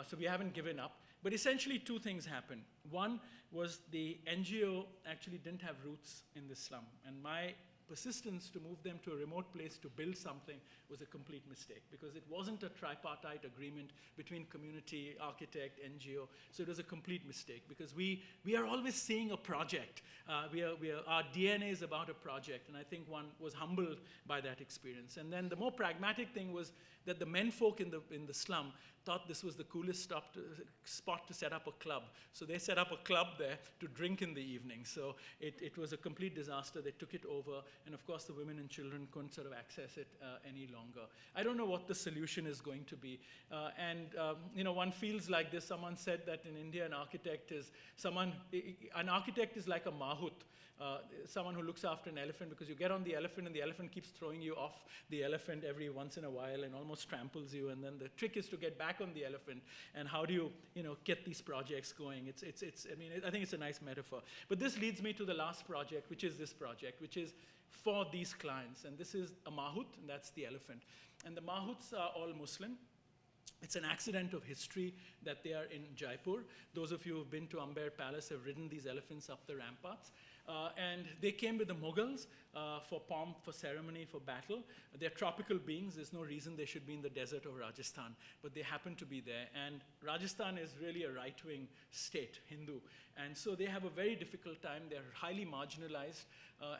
So we haven't given up. But essentially 2 things happened. One was the NGO actually didn't have roots in the slum, and my persistence to move them to a remote place to build something was a complete mistake, because it wasn't a tripartite agreement between community, architect, NGO. So it was a complete mistake, because we are always seeing a project. Our DNA is about a project, and I think one was humbled by that experience. And then the more pragmatic thing was that the menfolk in the slum thought this was the coolest spot to set up a club. So they set up a club there to drink in the evening. So it was a complete disaster. They took it over. And of course, the women and children couldn't sort of access it any longer. I don't know what the solution is going to be. One feels like this. Someone said that in India, an architect is like a mahout, someone who looks after an elephant, because you get on the elephant and the elephant keeps throwing you off the elephant every once in a while and almost tramples you. And then the trick is to get back on the elephant. And how do you get these projects going? I think it's a nice metaphor. But this leads me to the last project, which is this project, which is for these clients. And this is a mahout, and that's the elephant. And the mahouts are all Muslim. It's an accident of history that they are in Jaipur. Those of you who have been to RMA Palace have ridden these elephants up the ramparts. And they came with the Mughals for pomp, for ceremony, for battle. They're tropical beings. There's no reason they should be in the desert of Rajasthan, but they happen to be there. And Rajasthan is really a right-wing state, Hindu. And so they have a very difficult time. They're highly marginalized.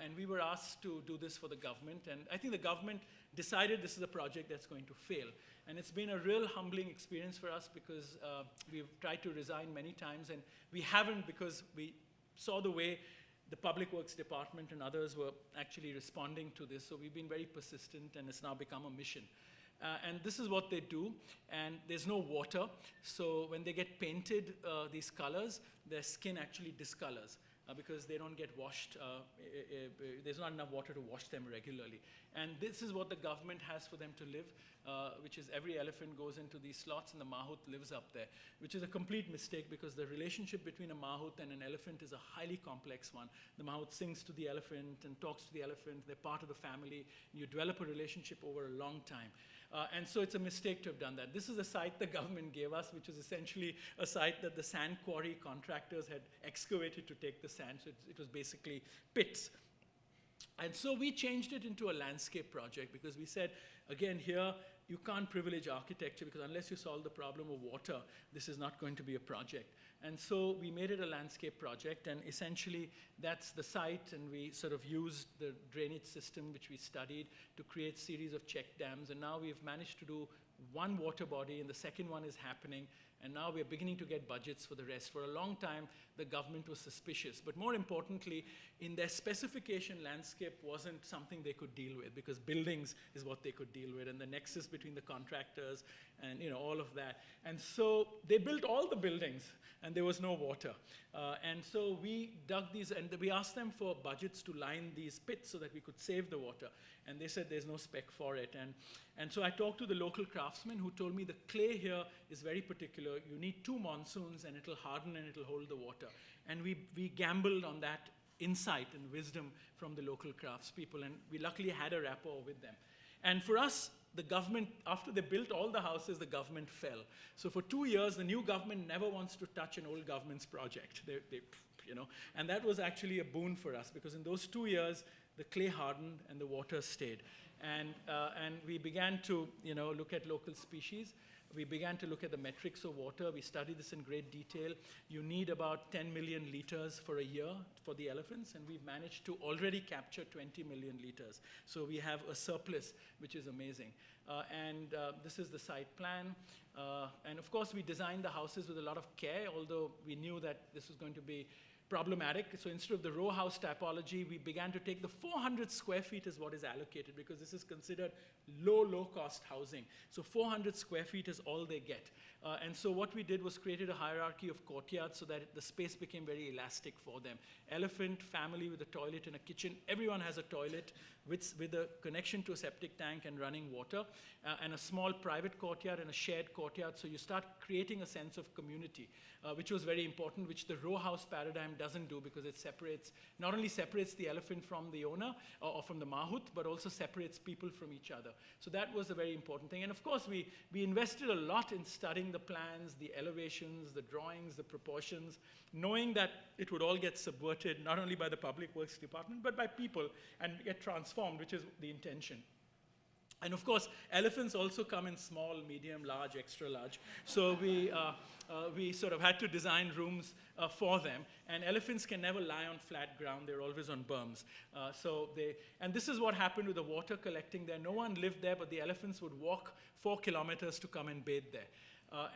And we were asked to do this for the government. And I think the government decided this is a project that's going to fail. And it's been a real humbling experience for us, because we've tried to resign many times, and we haven't, because we saw the way the Public Works Department and others were actually responding to this. So we've been very persistent, and it's now become a mission. And this is what they do, and there's no water. So when they get painted, these colors, their skin actually discolors. Because they don't get washed. There's not enough water to wash them regularly. And this is what the government has for them to live, which is every elephant goes into these slots and the mahout lives up there, which is a complete mistake, because the relationship between a mahout and an elephant is a highly complex one. The mahout sings to the elephant and talks to the elephant. They're part of the family. And you develop a relationship over a long time. And so it's a mistake to have done that. This is a site the government gave us, which is essentially a site that the sand quarry contractors had excavated to take the sand. So it was basically pits. And so we changed it into a landscape project, because we said, again, here you can't privilege architecture because unless you solve the problem of water, this is not going to be a project. And so we made it a landscape project, and essentially that's the site, and we sort of used the drainage system which we studied to create series of check dams, and now we've managed to do one water body, and the second one is happening, and now we're beginning to get budgets for the rest. For a long time, the government was suspicious, but more importantly, in their specification, landscape wasn't something they could deal with, because buildings is what they could deal with, and the nexus between the contractors and all of that. And so they built all the buildings, and there was no water. And so we dug these, and we asked them for budgets to line these pits so that we could save the water. And they said there's no spec for it. And so I talked to the local craftsman who told me the clay here is very particular. You need 2 monsoons, and it'll harden and it'll hold the water. And we gambled on that insight and wisdom from the local craftspeople, and we luckily had a rapport with them. And for us, the government, after they built all the houses, the government fell. So for 2 years, the new government never wants to touch an old government's project. And that was actually a boon for us, because in those 2 years, the clay hardened and the water stayed. And we began to look at local species. We began to look at the metrics of water. We studied this in great detail. You need about 10 million liters for a year for the elephants, and we've managed to already capture 20 million liters. So we have a surplus, which is amazing. This is the site plan. And of course, we designed the houses with a lot of care, although we knew that this was going to be problematic. So instead of the row house typology, we began to take the 400 square feet is what is allocated, because this is considered low cost housing. So 400 square feet is all they get. And so what we did was created a hierarchy of courtyards so that the space became very elastic for them. Elephant, family with a toilet and a kitchen. Everyone has a toilet with a connection to a septic tank and running water, and a small private courtyard and a shared courtyard. So you start creating a sense of community, which was very important, which the row house paradigm doesn't do, because it not only separates the elephant from the owner or from the mahout, but also separates people from each other. So that was a very important thing. And of course, we invested a lot in studying the plans, the elevations, the drawings, the proportions, knowing that it would all get subverted, not only by the Public Works Department, but by people, and get transformed, which is the intention. And of course, elephants also come in small, medium, large, extra large. So we sort of had to design rooms for them. And elephants can never lie on flat ground. They're always on berms. And this is what happened with the water collecting there. No one lived there, but the elephants would walk 4 kilometers to come and bathe there.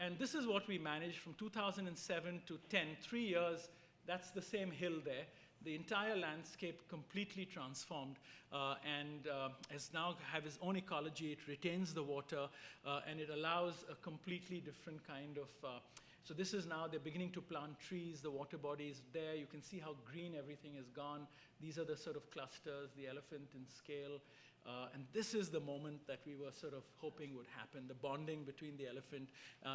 And this is what we managed from 2007 to 10, 3 years. That's the same hill there. The entire landscape completely transformed, and has now have its own ecology. It retains the water, and it allows a completely different kind of. So this is now, they're beginning to plant trees. The water body is there. You can see how green everything is gone. These are the sort of clusters, the elephant in scale. And this is the moment that we were sort of hoping would happen, the bonding between the elephant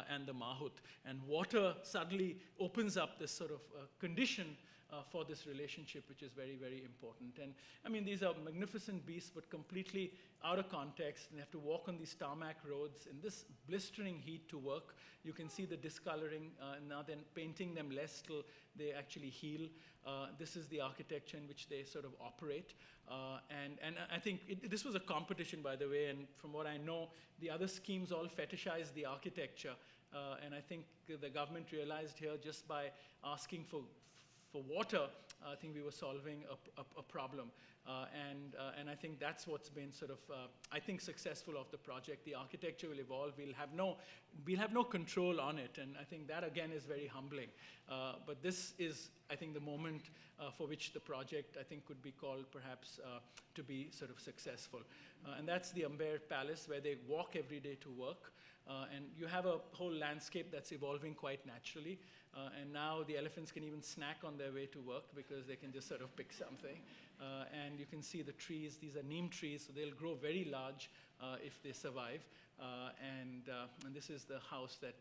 and the mahout. And water suddenly opens up this sort of condition for this relationship, which is very, very important. And I mean, these are magnificent beasts, but completely out of context. And they have to walk on these tarmac roads in this blistering heat to work. You can see the discoloring, now then painting them less till they actually heal. This is the architecture in which they sort of operate. And I think this was a competition, by the way, and from what I know, the other schemes all fetishize the architecture. And I think the government realized here, just by asking for water, I think we were solving a problem. And I think that's what's been sort of, I think, successful of the project. The architecture will evolve. We'll have no control on it. And I think that, again, is very humbling. But this is, I think, the moment for which the project, I think, could be called perhaps to be sort of successful. And that's the Umber Palace, where they walk every day to work. And you have a whole landscape that's evolving quite naturally. And now the elephants can even snack on their way to work, because they can just sort of pick something. And you can see the trees. These are neem trees, so they'll grow very large if they survive. And this is the house that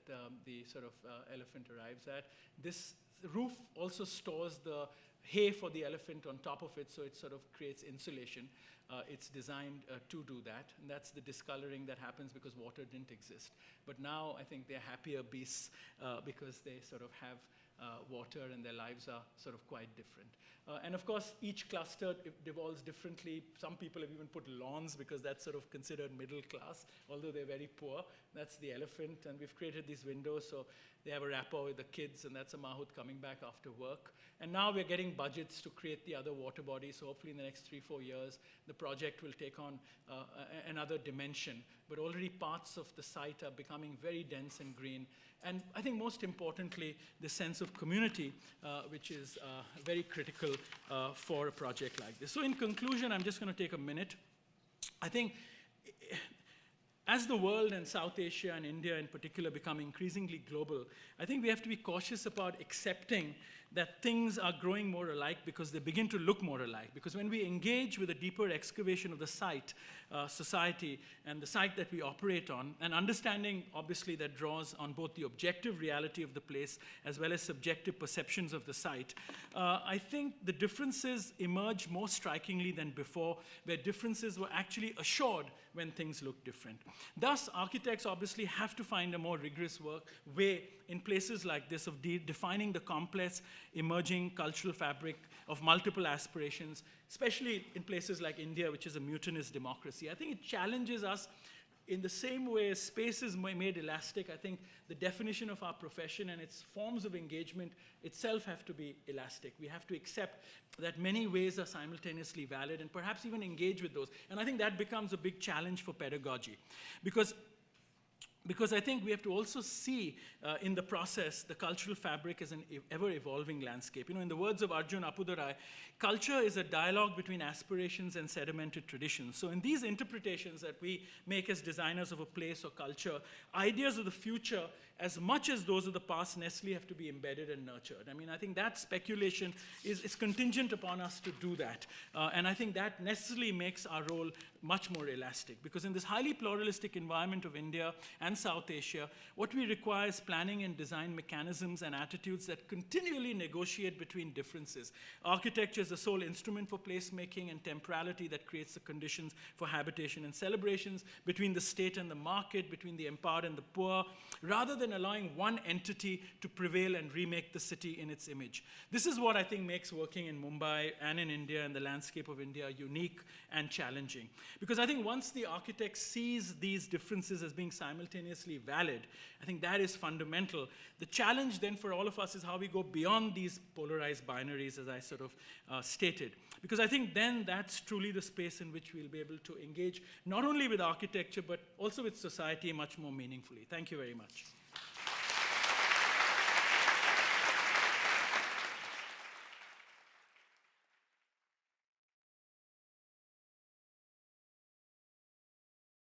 the sort of elephant arrives at. This roof also stores the hay for the elephant on top of it, so it sort of creates insulation. It's designed to do that, and that's the discoloring that happens because water didn't exist. But now I think they're happier beasts because they sort of have water, and their lives are sort of quite different. And of course, each cluster devolves differently. Some people have even put lawns because that's sort of considered middle class, although they're very poor. That's the elephant, and we've created these windows so they have a rapport with the kids, and that's a mahout coming back after work. And now we're getting budgets to create the other water bodies, so hopefully in the next 3-4 years, the project will take on another dimension. But already parts of the site are becoming very dense and green. And I think most importantly, the sense of community, which is very critical for a project like this. So in conclusion, I'm just going to take a minute. I think as the world and South Asia and India in particular become increasingly global, I think we have to be cautious about accepting that things are growing more alike because they begin to look more alike. Because when we engage with a deeper excavation of the site, society, and the site that we operate on, and understanding, obviously, that draws on both the objective reality of the place as well as subjective perceptions of the site, I think the differences emerge more strikingly than before, where differences were actually assured when things look different. Thus, architects obviously have to find a more rigorous way in places like this of defining the complex, emerging cultural fabric of multiple aspirations, especially in places like India, which is a mutinous democracy. I think it challenges us in the same way as space is made elastic. I think the definition of our profession and its forms of engagement itself have to be elastic. We have to accept that many ways are simultaneously valid and perhaps even engage with those. And I think that becomes a big challenge for pedagogy. Because I think we have to also see in the process the cultural fabric as an ever-evolving landscape. You know, in the words of Arjun Appudurai, culture is a dialogue between aspirations and sedimented traditions. So in these interpretations that we make as designers of a place or culture, ideas of the future, as much as those of the past, necessarily have to be embedded and nurtured. I mean, I think that speculation is contingent upon us to do that. And I think that necessarily makes our role much more elastic. Because in this highly pluralistic environment of India and South Asia, what we require is planning and design mechanisms and attitudes that continually negotiate between differences. Architecture is the sole instrument for placemaking and temporality that creates the conditions for habitation and celebrations between the state and the market, between the empowered and the poor, rather than allowing one entity to prevail and remake the city in its image. This is what I think makes working in Mumbai and in India and the landscape of India unique and challenging. Because I think once the architect sees these differences as being simultaneously valid, I think that is fundamental. The challenge then for all of us is how we go beyond these polarized binaries, as I sort of stated. Because I think then that's truly the space in which we'll be able to engage not only with architecture, but also with society much more meaningfully. Thank you very much.